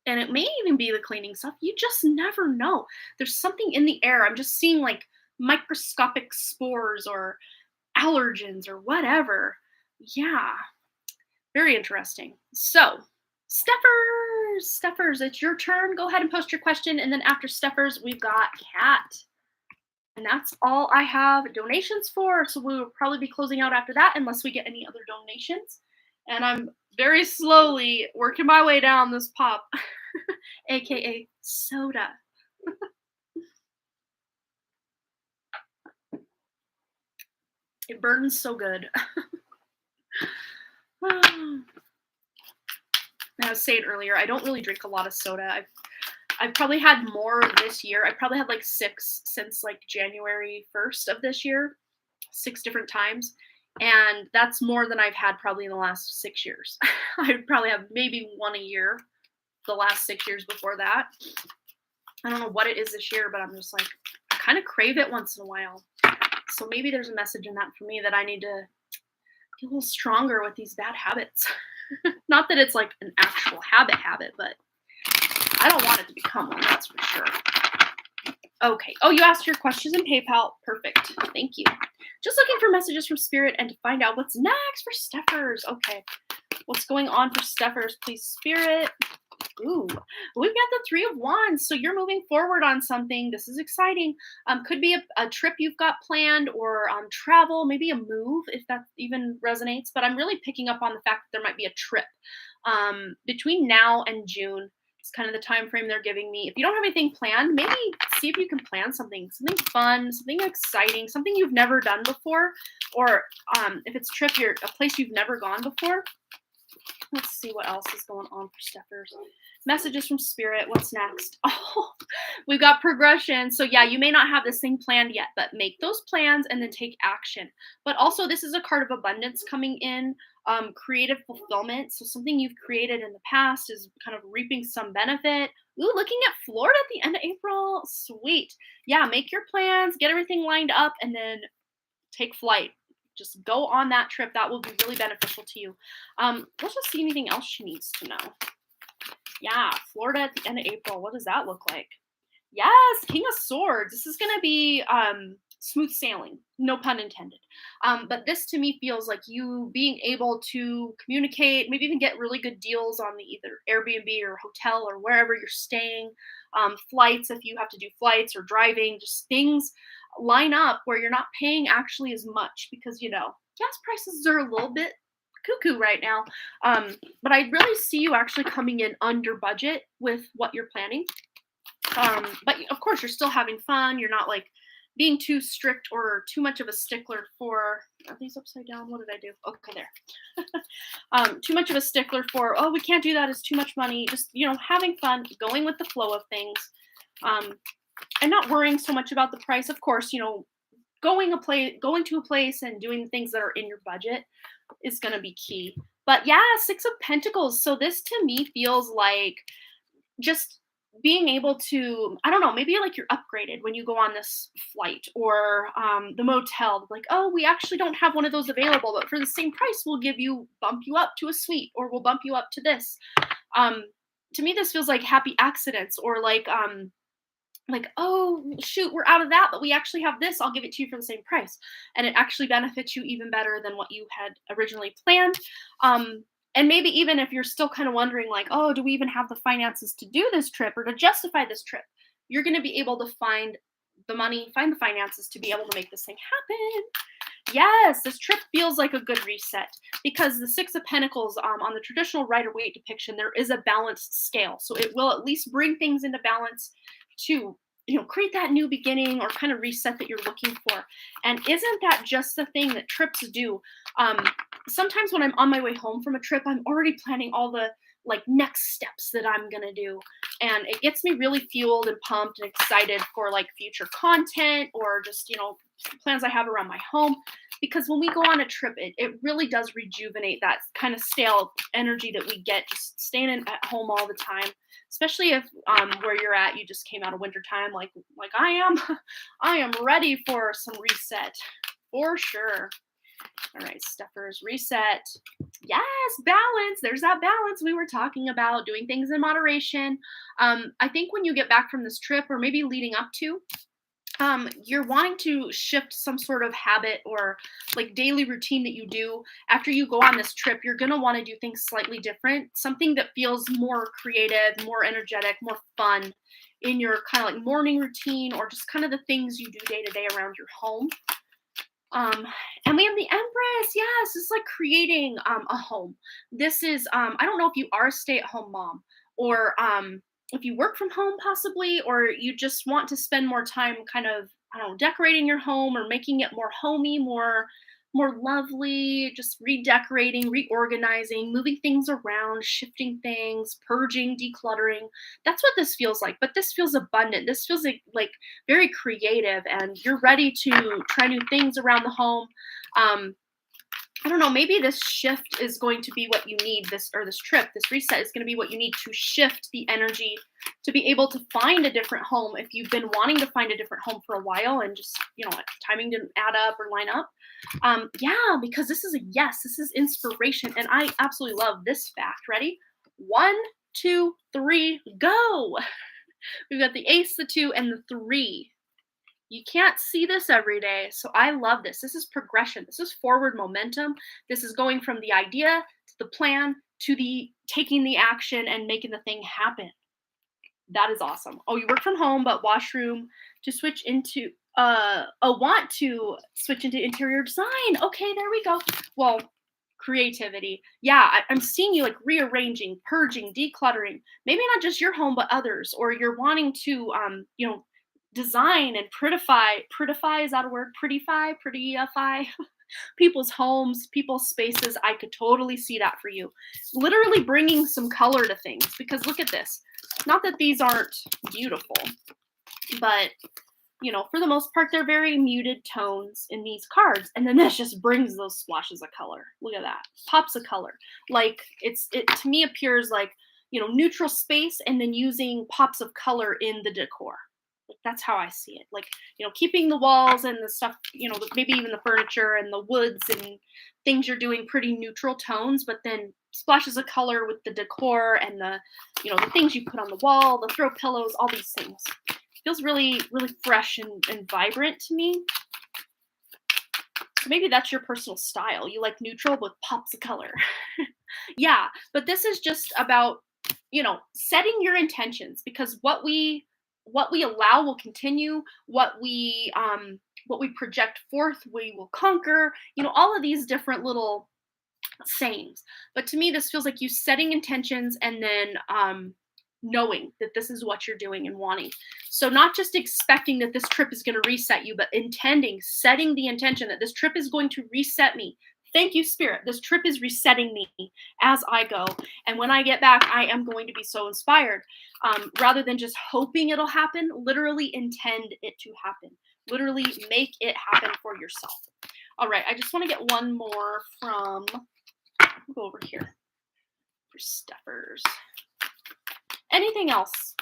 And it may even be the cleaning stuff. You just never know. There's something in the air. I'm just seeing like microscopic spores or allergens or whatever. Yeah, very interesting. So, Steffers, it's your turn. Go ahead and post your question. And then after Steffers, we've got Kat. And that's all I have donations for. So we will probably be closing out after that unless we get any other donations. And I'm very slowly working my way down this pop, aka soda. It burns so good. I was saying earlier, I don't really drink a lot of soda. I've probably had more this year. I probably had like 6 since like January 1st of this year, 6 different times. And that's more than I've had probably in the last 6 years. I'd probably have maybe 1 a year the last 6 years before that. I don't know what it is this year, but I'm just like, I kind of crave it once in a while. So maybe there's a message in that for me that I need to get a little stronger with these bad habits. Not that it's like an actual habit, but I don't want it to become one, that's for sure. Okay. Oh, you asked your questions in PayPal. Perfect. Thank you. Just looking for messages from Spirit and to find out what's next for Steffers. Okay. What's going on for Steffers, please, Spirit? Ooh, we've got the 3 of Wands. So you're moving forward on something. This is exciting. Could be a trip you've got planned or travel, maybe a move, if that even resonates. But I'm really picking up on the fact that there might be a trip between now and June. It's kind of the time frame they're giving me. If you don't have anything planned, maybe see if you can plan something fun, something exciting, something you've never done before. Or if it's a trip, a place you've never gone before. Let's see what else is going on for Steppers. Messages from Spirit. What's next? Oh, we've got progression. So yeah, you may not have this thing planned yet, but make those plans and then take action. But also, this is a card of abundance coming in. Creative fulfillment. So something you've created in the past is kind of reaping some benefit. Ooh, looking at Florida at the end of April. Sweet. Yeah, make your plans, get everything lined up, and then take flight. Just go on that trip. That will be really beneficial to you. Let's just see anything else she needs to know. Yeah, Florida at the end of April. What does that look like? Yes, King of Swords. This is going to be smooth sailing, no pun intended. But this to me feels like you being able to communicate, maybe even get really good deals on the either Airbnb or hotel or wherever you're staying. Flights, if you have to do flights or driving, just things line up where you're not paying actually as much because, gas prices are a little bit cuckoo right now. But I really see you actually coming in under budget with what you're planning. But of course, you're still having fun. You're not like being too strict or too much of a stickler for. Are these upside down? What did I do? Okay, there. Too much of a stickler for. Oh, we can't do that. It's too much money. Just having fun, going with the flow of things, and not worrying so much about the price. Of course, going to a place and doing the things that are in your budget is going to be key. But yeah, Six of Pentacles. So this to me feels like just being able to, I don't know, maybe like you're upgraded when you go on this flight or the motel, like, oh, we actually don't have one of those available, but for the same price, we'll bump you up to a suite or we'll bump you up to this. To me, this feels like happy accidents or like, oh, shoot, we're out of that, but we actually have this. I'll give it to you for the same price. And it actually benefits you even better than what you had originally planned. And maybe even if you're still kind of wondering, like, oh, do we even have the finances to do this trip or to justify this trip? You're going to be able to find the money, find the finances to be able to make this thing happen. Yes, this trip feels like a good reset because the Six of Pentacles on the traditional Rider-Waite depiction, there is a balanced scale. So it will at least bring things into balance to create that new beginning or kind of reset that you're looking for. And isn't that just the thing that trips do? Sometimes when I'm on my way home from a trip, I'm already planning all the next steps that I'm gonna do, and it gets me really fueled and pumped and excited for future content or just plans I have around my home. Because when we go on a trip, it really does rejuvenate that kind of stale energy that we get just staying at home all the time. Especially if where you're at, you just came out of winter time, like I am. I am ready for some reset for sure. All right, Steppers, reset. Yes, balance. There's that balance we were talking about, doing things in moderation. I think when you get back from this trip, or maybe leading up to, you're wanting to shift some sort of habit or daily routine that you do after you go on this trip. You're going to want to do things slightly different, something that feels more creative, more energetic, more fun in your kind of morning routine or just kind of the things you do day to day around your home. And we have the Empress. Yes, it's like creating a home. This is I don't know if you are a stay-at-home mom or if you work from home possibly, or you just want to spend more time kind of, I don't know, decorating your home or making it more homey, more lovely, just redecorating, reorganizing, moving things around, shifting things, purging, decluttering. That's what this feels like. But this feels abundant. This feels like very creative, and you're ready to try new things around the home. I don't know, maybe this shift is going to be what you need, this trip, this reset is going to be what you need to shift the energy to be able to find a different home if you've been wanting to find a different home for a while and just, timing didn't add up or line up. Yeah, because this is this is inspiration. And I absolutely love this fact. Ready? 1, 2, 3, go. We've got the ace, the 2, and the 3. You can't see this every day, so I love this. This is progression. This is forward momentum. This is going from the idea to the plan to the taking the action and making the thing happen. That is awesome. Oh, you work from home, but washroom to switch into want to switch into interior design. Okay, there we go. Well, creativity. Yeah, I'm seeing you rearranging, purging, decluttering. Maybe not just your home, but others. Or you're wanting to design and prettify. Prettify, is that a word? Prettify? people's homes, people's spaces. I could totally see that for you. Literally bringing some color to things, because look at this. Not that these aren't beautiful, but you know, for the most part, they're very muted tones in these cards. And then this just brings those splashes of color. Look at that. Pops of color. Like it to me appears like, you know, neutral space and then using pops of color in the decor. Like that's how I see it. Like, you know, keeping the walls and the stuff, you know, maybe even the furniture and the woods and things you're doing pretty neutral tones, but then splashes of color with the decor and the, you know, the things you put on the wall, the throw pillows, all these things. Feels really, really fresh and vibrant to me. So maybe that's your personal style. You like neutral with pops of color. Yeah, but this is just about, you know, setting your intentions, because what we allow will continue. What we project forth, we will conquer. You know, all of these different little sayings. But to me, this feels like you setting intentions and then knowing that this is what you're doing and wanting. So not just expecting that this trip is going to reset you, but intending, setting the intention that this trip is going to reset me. Thank you, Spirit. This trip is resetting me as I go. And when I get back, I am going to be so inspired. Rather than just hoping it'll happen, literally intend it to happen. Literally make it happen for yourself. All right, I just want to get one more from, I'll go over here for Steppers. Anything else?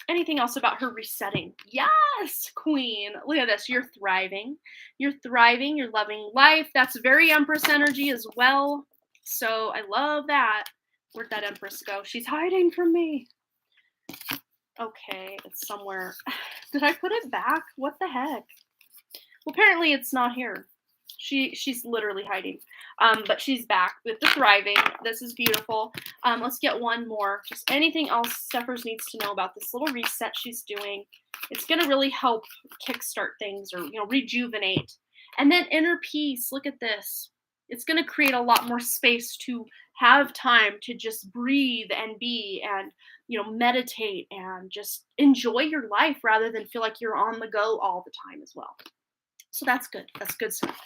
Anything else about her resetting? Yes, Queen. Look at this. You're thriving. You're thriving. You're loving life. That's very Empress energy as well. So I love that. Where'd that Empress go? She's hiding from me. Okay, it's somewhere. Did I put it back? What the heck? Well, apparently it's not here. She's literally hiding. But she's back with the thriving. This is beautiful. Let's get one more. Just anything else Steppers needs to know about this little reset she's doing. It's going to really help kickstart things, or, you know, rejuvenate. And then inner peace. Look at this. It's going to create a lot more space to have time to just breathe and be and, you know, meditate and just enjoy your life rather than feel like you're on the go all the time as well. So that's good. That's good stuff.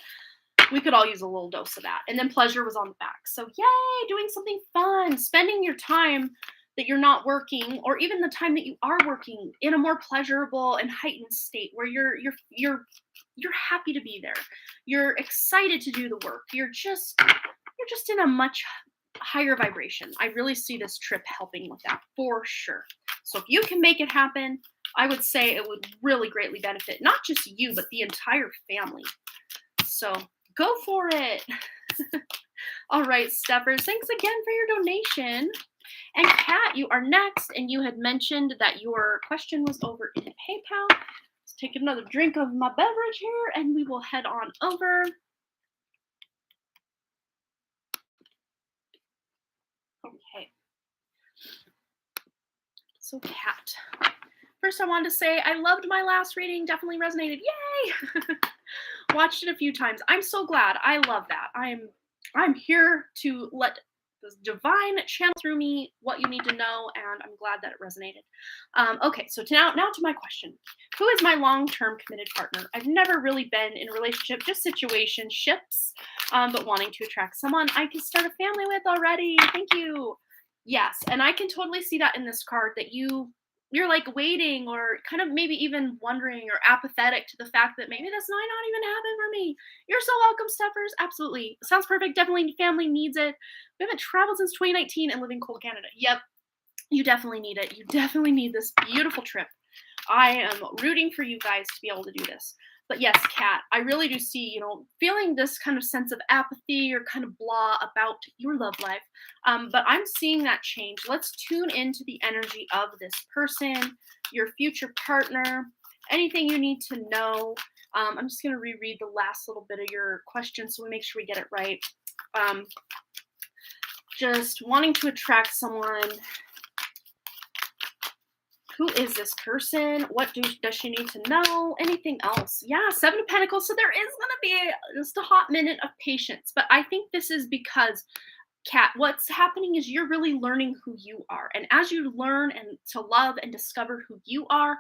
We could all use a little dose of that. And then pleasure was on the back. So yay, doing something fun, spending your time that you're not working, or even the time that you are working, in a more pleasurable and heightened state where you're happy to be there. You're excited to do the work. You're just in a much higher vibration. I really see this trip helping with that for sure. So if you can make it happen, I would say it would really greatly benefit not just you, but the entire family. So go for it. All right, Steppers, thanks again for your donation. And Kat, you are next, and you had mentioned that your question was over in PayPal. Let's take another drink of my beverage here, and we will head on over. Okay. So Kat, first I wanted to say I loved my last reading, definitely resonated. Yay! Watched it a few times. I'm so glad. I love that. I'm here to let the divine channel through me what you need to know, and I'm glad that it resonated. Okay, so now to my question. Who is my long-term committed partner? I've never really been in a relationship, just situationships, but wanting to attract someone I can start a family with already. Thank you. Yes, and I can totally see that in this card, that you're like waiting, or kind of maybe even wondering or apathetic to the fact that maybe this might not even happen for me. You're so welcome, Steppers. Absolutely. Sounds perfect. Definitely family needs it. We haven't traveled since 2019 and live in cold Canada. Yep. You definitely need it. You definitely need this beautiful trip. I am rooting for you guys to be able to do this. But yes, Kat, I really do see, you know, feeling this kind of sense of apathy or kind of blah about your love life. But I'm seeing that change. Let's tune into the energy of this person, your future partner, anything you need to know. I'm just going to reread the last little bit of your question so we make sure we get it right. Just wanting to attract someone. Who is this person? What does she need to know? Anything else? Yeah, 7 of Pentacles. So there is going to be just a hot minute of patience. But I think this is because, Kat, what's happening is you're really learning who you are. And as you learn and to love and discover who you are,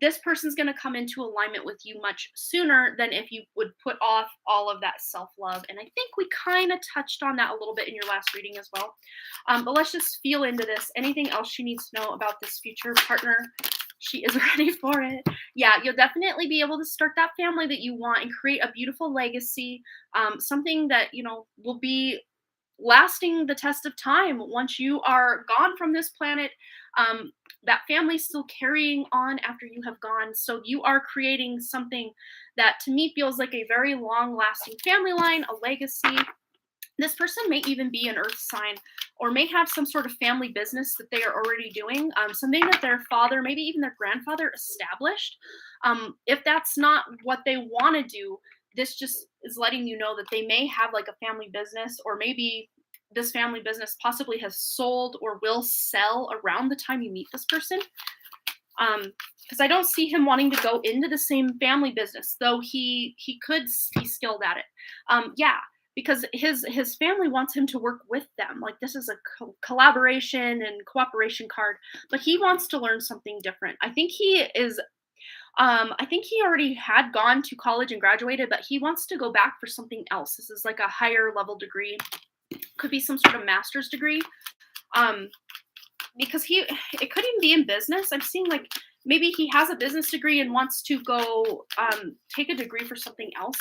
this person's going to come into alignment with you much sooner than if you would put off all of that self-love. And I think we kind of touched on that a little bit in your last reading as well. But let's just feel into this. Anything else she needs to know about this future partner? She is ready for it. Yeah, you'll definitely be able to start that family that you want and create a beautiful legacy, something that, will be lasting the test of time once you are gone from this planet. That family's still carrying on after you have gone. So you are creating something that to me feels like a very long lasting family line, a legacy. This person may even be an earth sign or may have some sort of family business that they are already doing, something that their father, maybe even their grandfather established. If that's not what they want to do, this just is letting you know that they may have like a family business, or maybe this family business possibly has sold or will sell around the time you meet this person. Because I don't see him wanting to go into the same family business, though he could be skilled at it. Yeah, because his family wants him to work with them. Like this is a collaboration and cooperation card, but he wants to learn something different. I think he is. I think he already had gone to college and graduated, but he wants to go back for something else. This is like a higher level degree. Could be some sort of master's degree. Because it could even be in business. I'm seeing like maybe he has a business degree and wants to go take a degree for something else.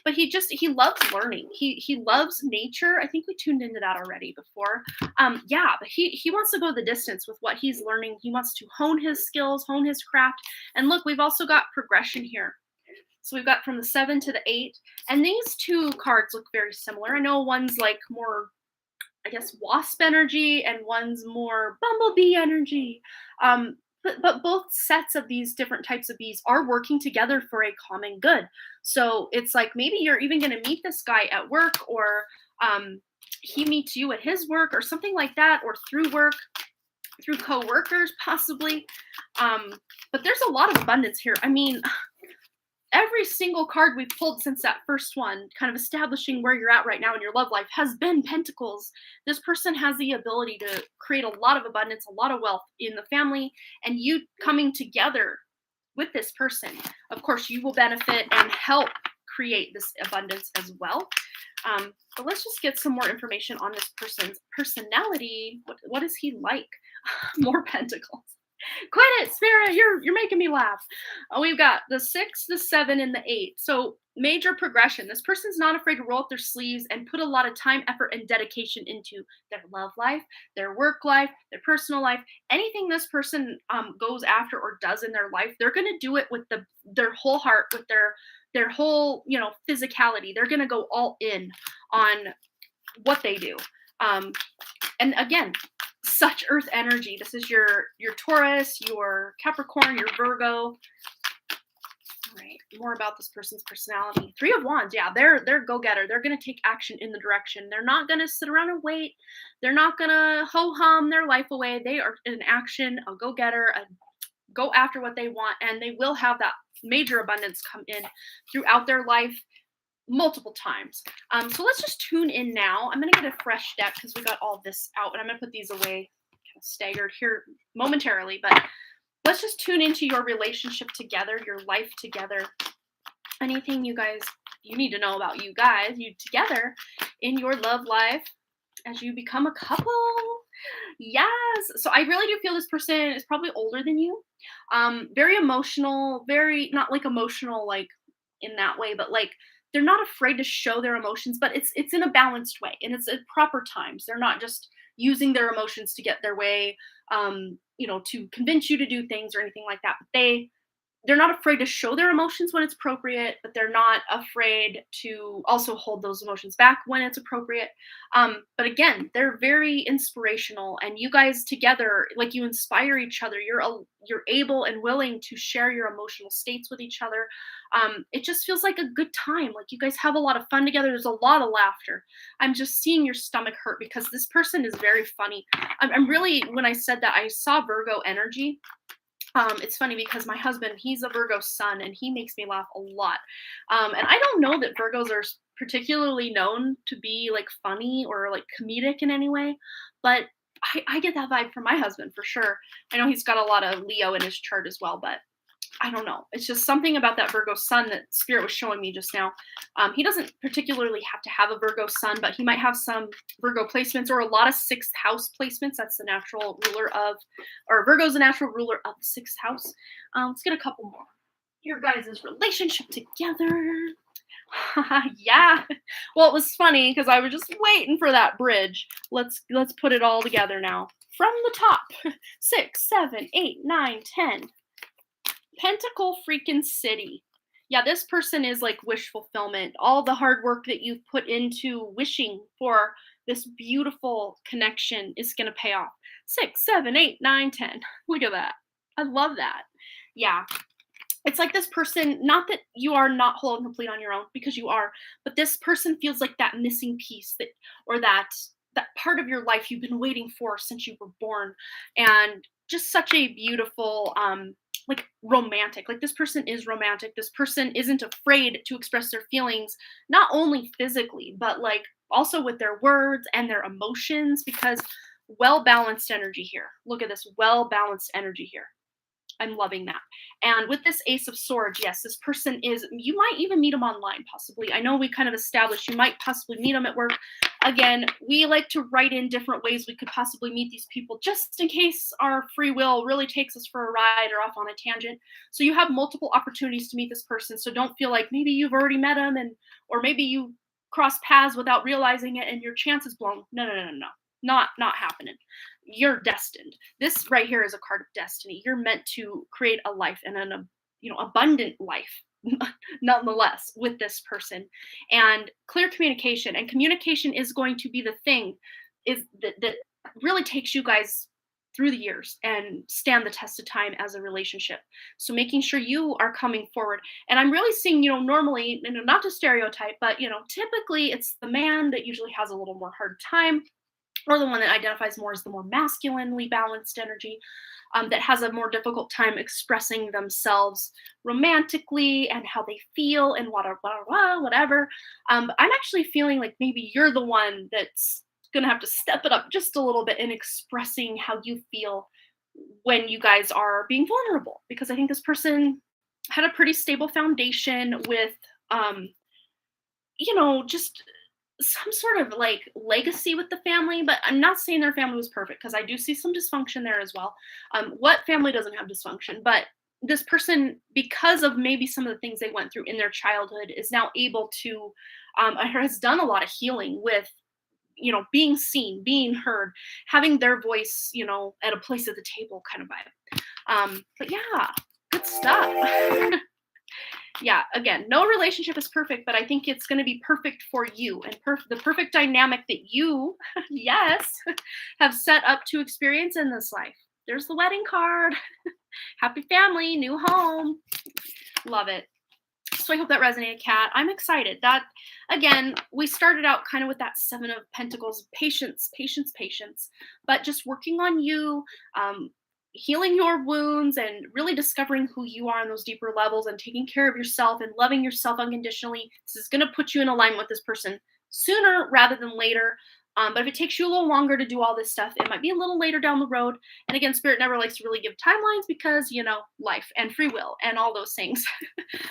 But he loves learning. He loves nature. I think we tuned into that already before. Yeah, but he wants to go the distance with what he's learning. He wants to hone his skills, hone his craft. And look, we've also got progression here. So we've got from the 7 to the 8. And these two cards look very similar. I know one's like more, I guess, wasp energy, and one's more bumblebee energy. But both sets of these different types of bees are working together for a common good. So it's like maybe you're even going to meet this guy at work, or he meets you at his work, or something like that, or through work, through co-workers possibly. But there's a lot of abundance here. I mean, every single card we've pulled since that first one, kind of establishing where you're at right now in your love life, has been pentacles. This person has the ability to create a lot of abundance, a lot of wealth in the family, and you coming together with this person, of course, you will benefit and help create this abundance as well. But let's just get some more information on this person's personality. What is he like? More pentacles. Quit it, Spirit. You're making me laugh. We've got the 6, the 7, and the 8. So major progression. This person's not afraid to roll up their sleeves and put a lot of time, effort, and dedication into their love life, their work life, their personal life. Anything this person goes after or does in their life, they're going to do it with their whole heart, with their whole physicality. They're going to go all in on what they do. And again, such earth energy. This is your Taurus, your Capricorn, your Virgo. All right, more about this person's personality. 3 of Wands. Yeah, they're go-getter. They're going to take action in the direction. They're not going to sit around and wait. They're not going to ho-hum their life away. They are in action, a go-getter, go after what they want, and they will have that major abundance come in throughout their life multiple times. So let's just tune in now. I'm going to get a fresh deck because we got all this out, and I'm going to put these away kind of staggered here momentarily, but let's just tune into your relationship together, your life together. Anything you need to know about you together in your love life as you become a couple. Yes. So I really do feel this person is probably older than you. Very emotional, very not like emotional like in that way, but like they're not afraid to show their emotions, but it's in a balanced way, and it's at proper times. They're not just using their emotions to get their way, to convince you to do things or anything like that. But they're not afraid to show their emotions when it's appropriate, but they're not afraid to also hold those emotions back when it's appropriate. But again, they're very inspirational, and you guys together, like you inspire each other. You're able and willing to share your emotional states with each other. It just feels like a good time. Like you guys have a lot of fun together. There's a lot of laughter. I'm just seeing your stomach hurt because this person is very funny. I'm really, when I said that, I saw Virgo energy. It's funny because my husband, he's a Virgo sun, and he makes me laugh a lot. And I don't know that Virgos are particularly known to be like funny or like comedic in any way, but I get that vibe from my husband for sure. I know he's got a lot of Leo in his chart as well, but I don't know. It's just something about that Virgo sun that Spirit was showing me just now. He doesn't particularly have to have a Virgo sun, but he might have some Virgo placements or a lot of sixth house placements. That's the natural ruler of, or Virgo's the natural ruler of the sixth house. Let's get a couple more. Your guys' relationship together. Yeah. Well, it was funny because I was just waiting for that bridge. Let's put it all together now. From the top. 6, 7, 8, 9, 10. Pentacle freaking City. Yeah, this person is like wish fulfillment. All the hard work that you've put into wishing for this beautiful connection is going to pay off. 6, 7, 8, 9, 10. Look at that. I love that. Yeah. It's like this person, not that you are not whole and complete on your own, because you are, but this person feels like that missing piece that, or that part of your life you've been waiting for since you were born. And just such a beautiful, like romantic, like this person is romantic. This person isn't afraid to express their feelings, not only physically, but like also with their words and their emotions, because well-balanced energy here. Look at this well-balanced energy here. I'm loving that. And with this Ace of Swords, yes, this person is, you might even meet them online, possibly. I know we kind of established you might possibly meet them at work. Again, we like to write in different ways we could possibly meet these people, just in case our free will really takes us for a ride or off on a tangent. So you have multiple opportunities to meet this person. So don't feel like maybe you've already met them, or maybe you cross paths without realizing it and your chance is blown. No. Not happening. You're destined. This right here is a card of destiny. You're meant to create a life, and an abundant life nonetheless with this person. And clear communication, and communication is going to be the thing that really takes you guys through the years and stand the test of time as a relationship. So making sure you are coming forward. And I'm really seeing, normally, not to stereotype, but typically it's the man that usually has a little more hard time, or the one that identifies more as the more masculinely balanced energy, that has a more difficult time expressing themselves romantically and how they feel and whatever. I'm actually feeling like maybe you're the one that's going to have to step it up just a little bit in expressing how you feel when you guys are being vulnerable, because I think this person had a pretty stable foundation with, just some sort of like legacy with the family. But I'm not saying their family was perfect, because I do see some dysfunction there as well. What family doesn't have dysfunction? But this person, because of maybe some of the things they went through in their childhood, is now able to, has done a lot of healing with, being seen, being heard, having their voice, at a place at the table kind of vibe. But yeah, good stuff. Yeah, again, no relationship is perfect, but I think it's going to be perfect for you, and the perfect dynamic that you, yes, have set up to experience in this life. There's the wedding card. Happy family, new home. Love it. So I hope that resonated, Kat. I'm excited. That, again, we started out kind of with that Seven of Pentacles, patience, but just working on you, healing your wounds and really discovering who you are on those deeper levels, and taking care of yourself and loving yourself unconditionally. This is going to put you in alignment with this person sooner rather than later. But if it takes you a little longer to do all this stuff, it might be a little later down the road. And again, Spirit never likes to really give timelines because, life and free will and all those things.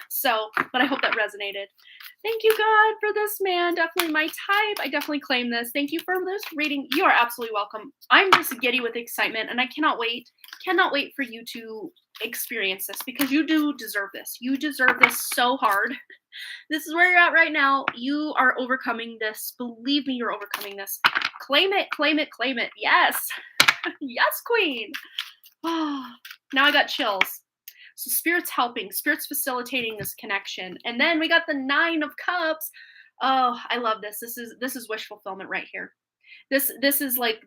So, but I hope that resonated. Thank you, God, for this, man. Definitely my type. I definitely claim this. Thank you for this reading. You are absolutely welcome. I'm just giddy with excitement, and I cannot wait for you to experience this, because you do deserve this. You deserve this so hard. This is where you're at right now. You are overcoming this. Believe me, you're overcoming this. Claim it, claim it, claim it. Yes. Yes, queen. Oh, now I got chills. So Spirit's helping. Spirit's facilitating this connection. And then we got the 9 of Cups. Oh, I love this. This is wish fulfillment right here. This is like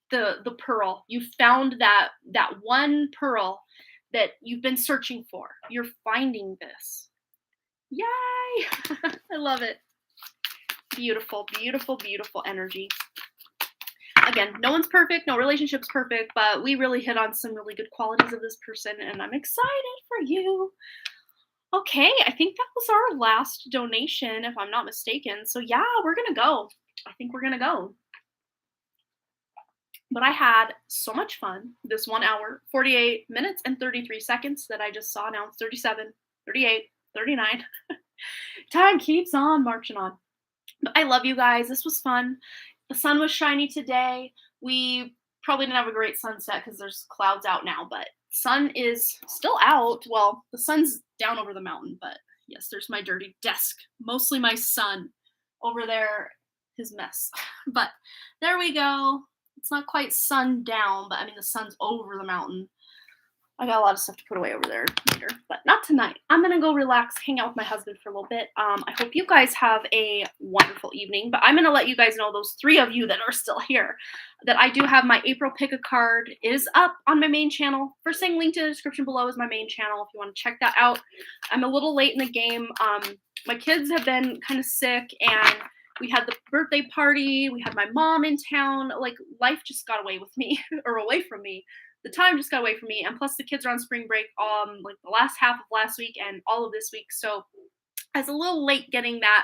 the pearl. You found that one pearl that you've been searching for. You're finding this. Yay! I love it. Beautiful, beautiful, beautiful energy. Again, no one's perfect, no relationship's perfect, but we really hit on some really good qualities of this person, and I'm excited for you. Okay, I think that was our last donation, if I'm not mistaken. So yeah, we're gonna go. I think we're gonna go. But I had so much fun this 1 hour, 48 minutes, and 33 seconds that I just saw now. It's 37, 38, 39. Time keeps on marching on. But I love you guys. This was fun. The sun was shiny today. We probably didn't have a great sunset because there's clouds out now, but sun is still out. Well, the sun's down over the mountain, but yes, there's my dirty desk. Mostly my son over there, his mess. But there we go. It's not quite sundown, but I mean, the sun's over the mountain. I got a lot of stuff to put away over there later, but not tonight. I'm gonna go relax, hang out with my husband for a little bit. I hope you guys have a wonderful evening, but I'm gonna let you guys know, those 3 of you that are still here, that I do have my April pick a card is up on my main channel. First thing linked in the description below is my main channel if you want to check that out. I'm a little late in the game. My kids have been kind of sick, and we had the birthday party. We had my mom in town. Like, life just got away with me or away from me. The time just got away from me, and plus the kids are on spring break like the last half of last week and all of this week, so I was a little late getting that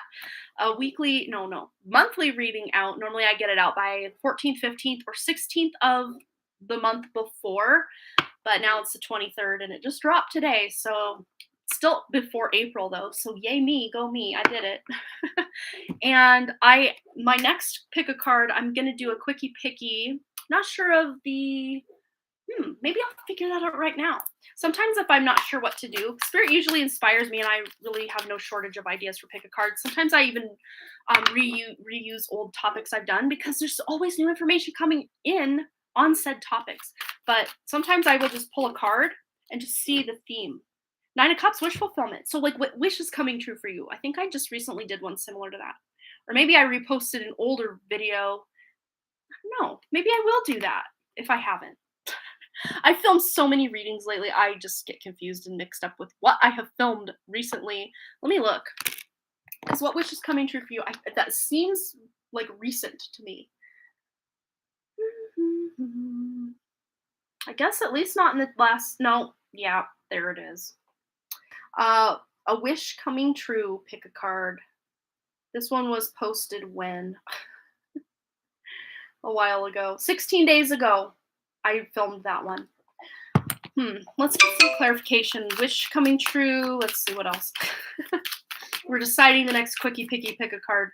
monthly reading out. Normally I get it out by 14th, 15th, or 16th of the month before, but now it's the 23rd and it just dropped today, so still before April though, so yay me, go me, I did it. And my next pick a card, I'm gonna do a quickie picky. Not sure of the maybe I'll figure that out right now. Sometimes if I'm not sure what to do, Spirit usually inspires me, and I really have no shortage of ideas for pick a card. Sometimes I even reuse old topics I've done because there's always new information coming in on said topics. But sometimes I will just pull a card and just see the theme. 9 of Cups, wish fulfillment. So like, what wish is coming true for you? I think I just recently did one similar to that. Or maybe I reposted an older video. I don't know. Maybe I will do that if I haven't. I filmed so many readings lately, I just get confused and mixed up with what I have filmed recently. Let me look. Because what wish is coming true for you? That seems like recent to me. I guess at least not in the last, no, yeah, there it is. A wish coming true, pick a card. This one was posted when? A while ago. 16 days ago. I filmed that one. Let's get some clarification. Wish coming true. Let's see what else. We're deciding the next quickie picky pick a card.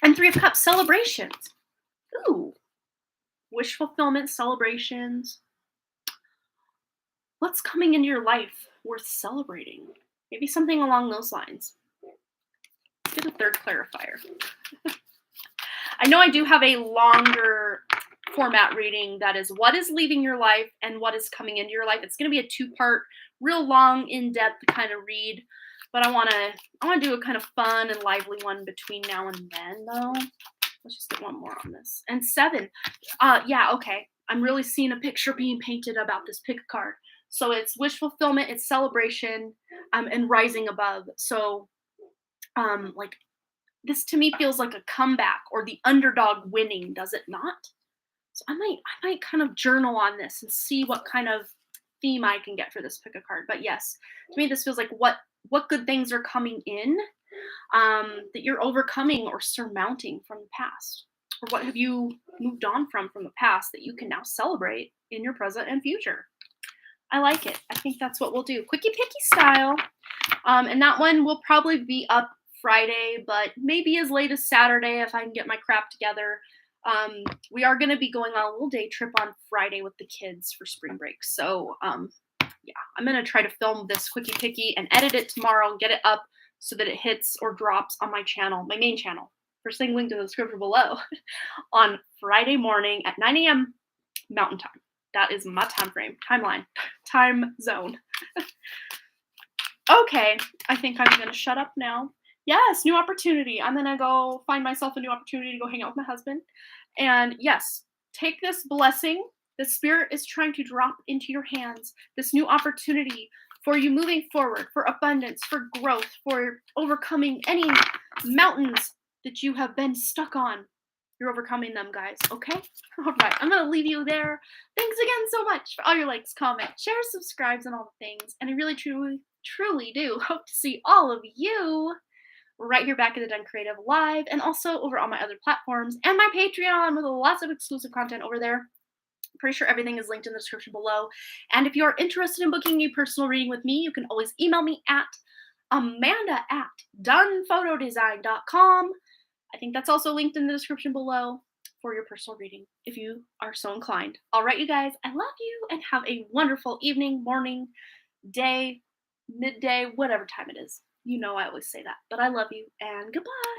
And 3 of Cups, celebrations. Ooh. Wish fulfillment, celebrations. What's coming into your life worth celebrating? Maybe something along those lines. Let's get a third clarifier. I know I do have a longer format reading that is what is leaving your life and what is coming into your life. It's going to be a 2-part, real long, in-depth kind of read, but I want to do a kind of fun and lively one between now and then though. Let's just get one more on this. And 7, yeah, okay. I'm really seeing a picture being painted about this pick a card. So it's wish fulfillment, it's celebration, and rising above. So like, this to me feels like a comeback or the underdog winning, does it not? So I might kind of journal on this and see what kind of theme I can get for this pick a card. But yes, to me this feels like what good things are coming in that you're overcoming or surmounting from the past, or what have you moved on from the past that you can now celebrate in your present and future. I like it. I think that's what we'll do, quickie picky style. And that one will probably be up Friday, but maybe as late as Saturday if I can get my crap together. We are going to be going on a little day trip on Friday with the kids for spring break. So, yeah, I'm going to try to film this quickie picky and edit it tomorrow and get it up so that it hits or drops on my channel, my main channel. First thing linked in the description below on Friday morning at 9 a.m. Mountain Time. That is my time zone. Okay, I think I'm going to shut up now. Yes, new opportunity. I'm going to go find myself a new opportunity to go hang out with my husband. And yes, take this blessing the Spirit is trying to drop into your hands, this new opportunity for you moving forward, for abundance, for growth, for overcoming any mountains that you have been stuck on. You're overcoming them, guys, okay? All right, I'm going to leave you there. Thanks again so much for all your likes, comments, shares, subscribes, and all the things. And I really, truly do hope to see all of you right here back at the Done Creative Live, and also over on my other platforms and my Patreon with lots of exclusive content over there. Pretty sure everything is linked in the description below. And if you're interested in booking a personal reading with me, you can always email me at amanda@donephotodesign.com. I think that's also linked in the description below for your personal reading if you are so inclined. All right, you guys, I love you and have a wonderful evening, morning, day, midday, whatever time it is. You know I always say that, but I love you and goodbye.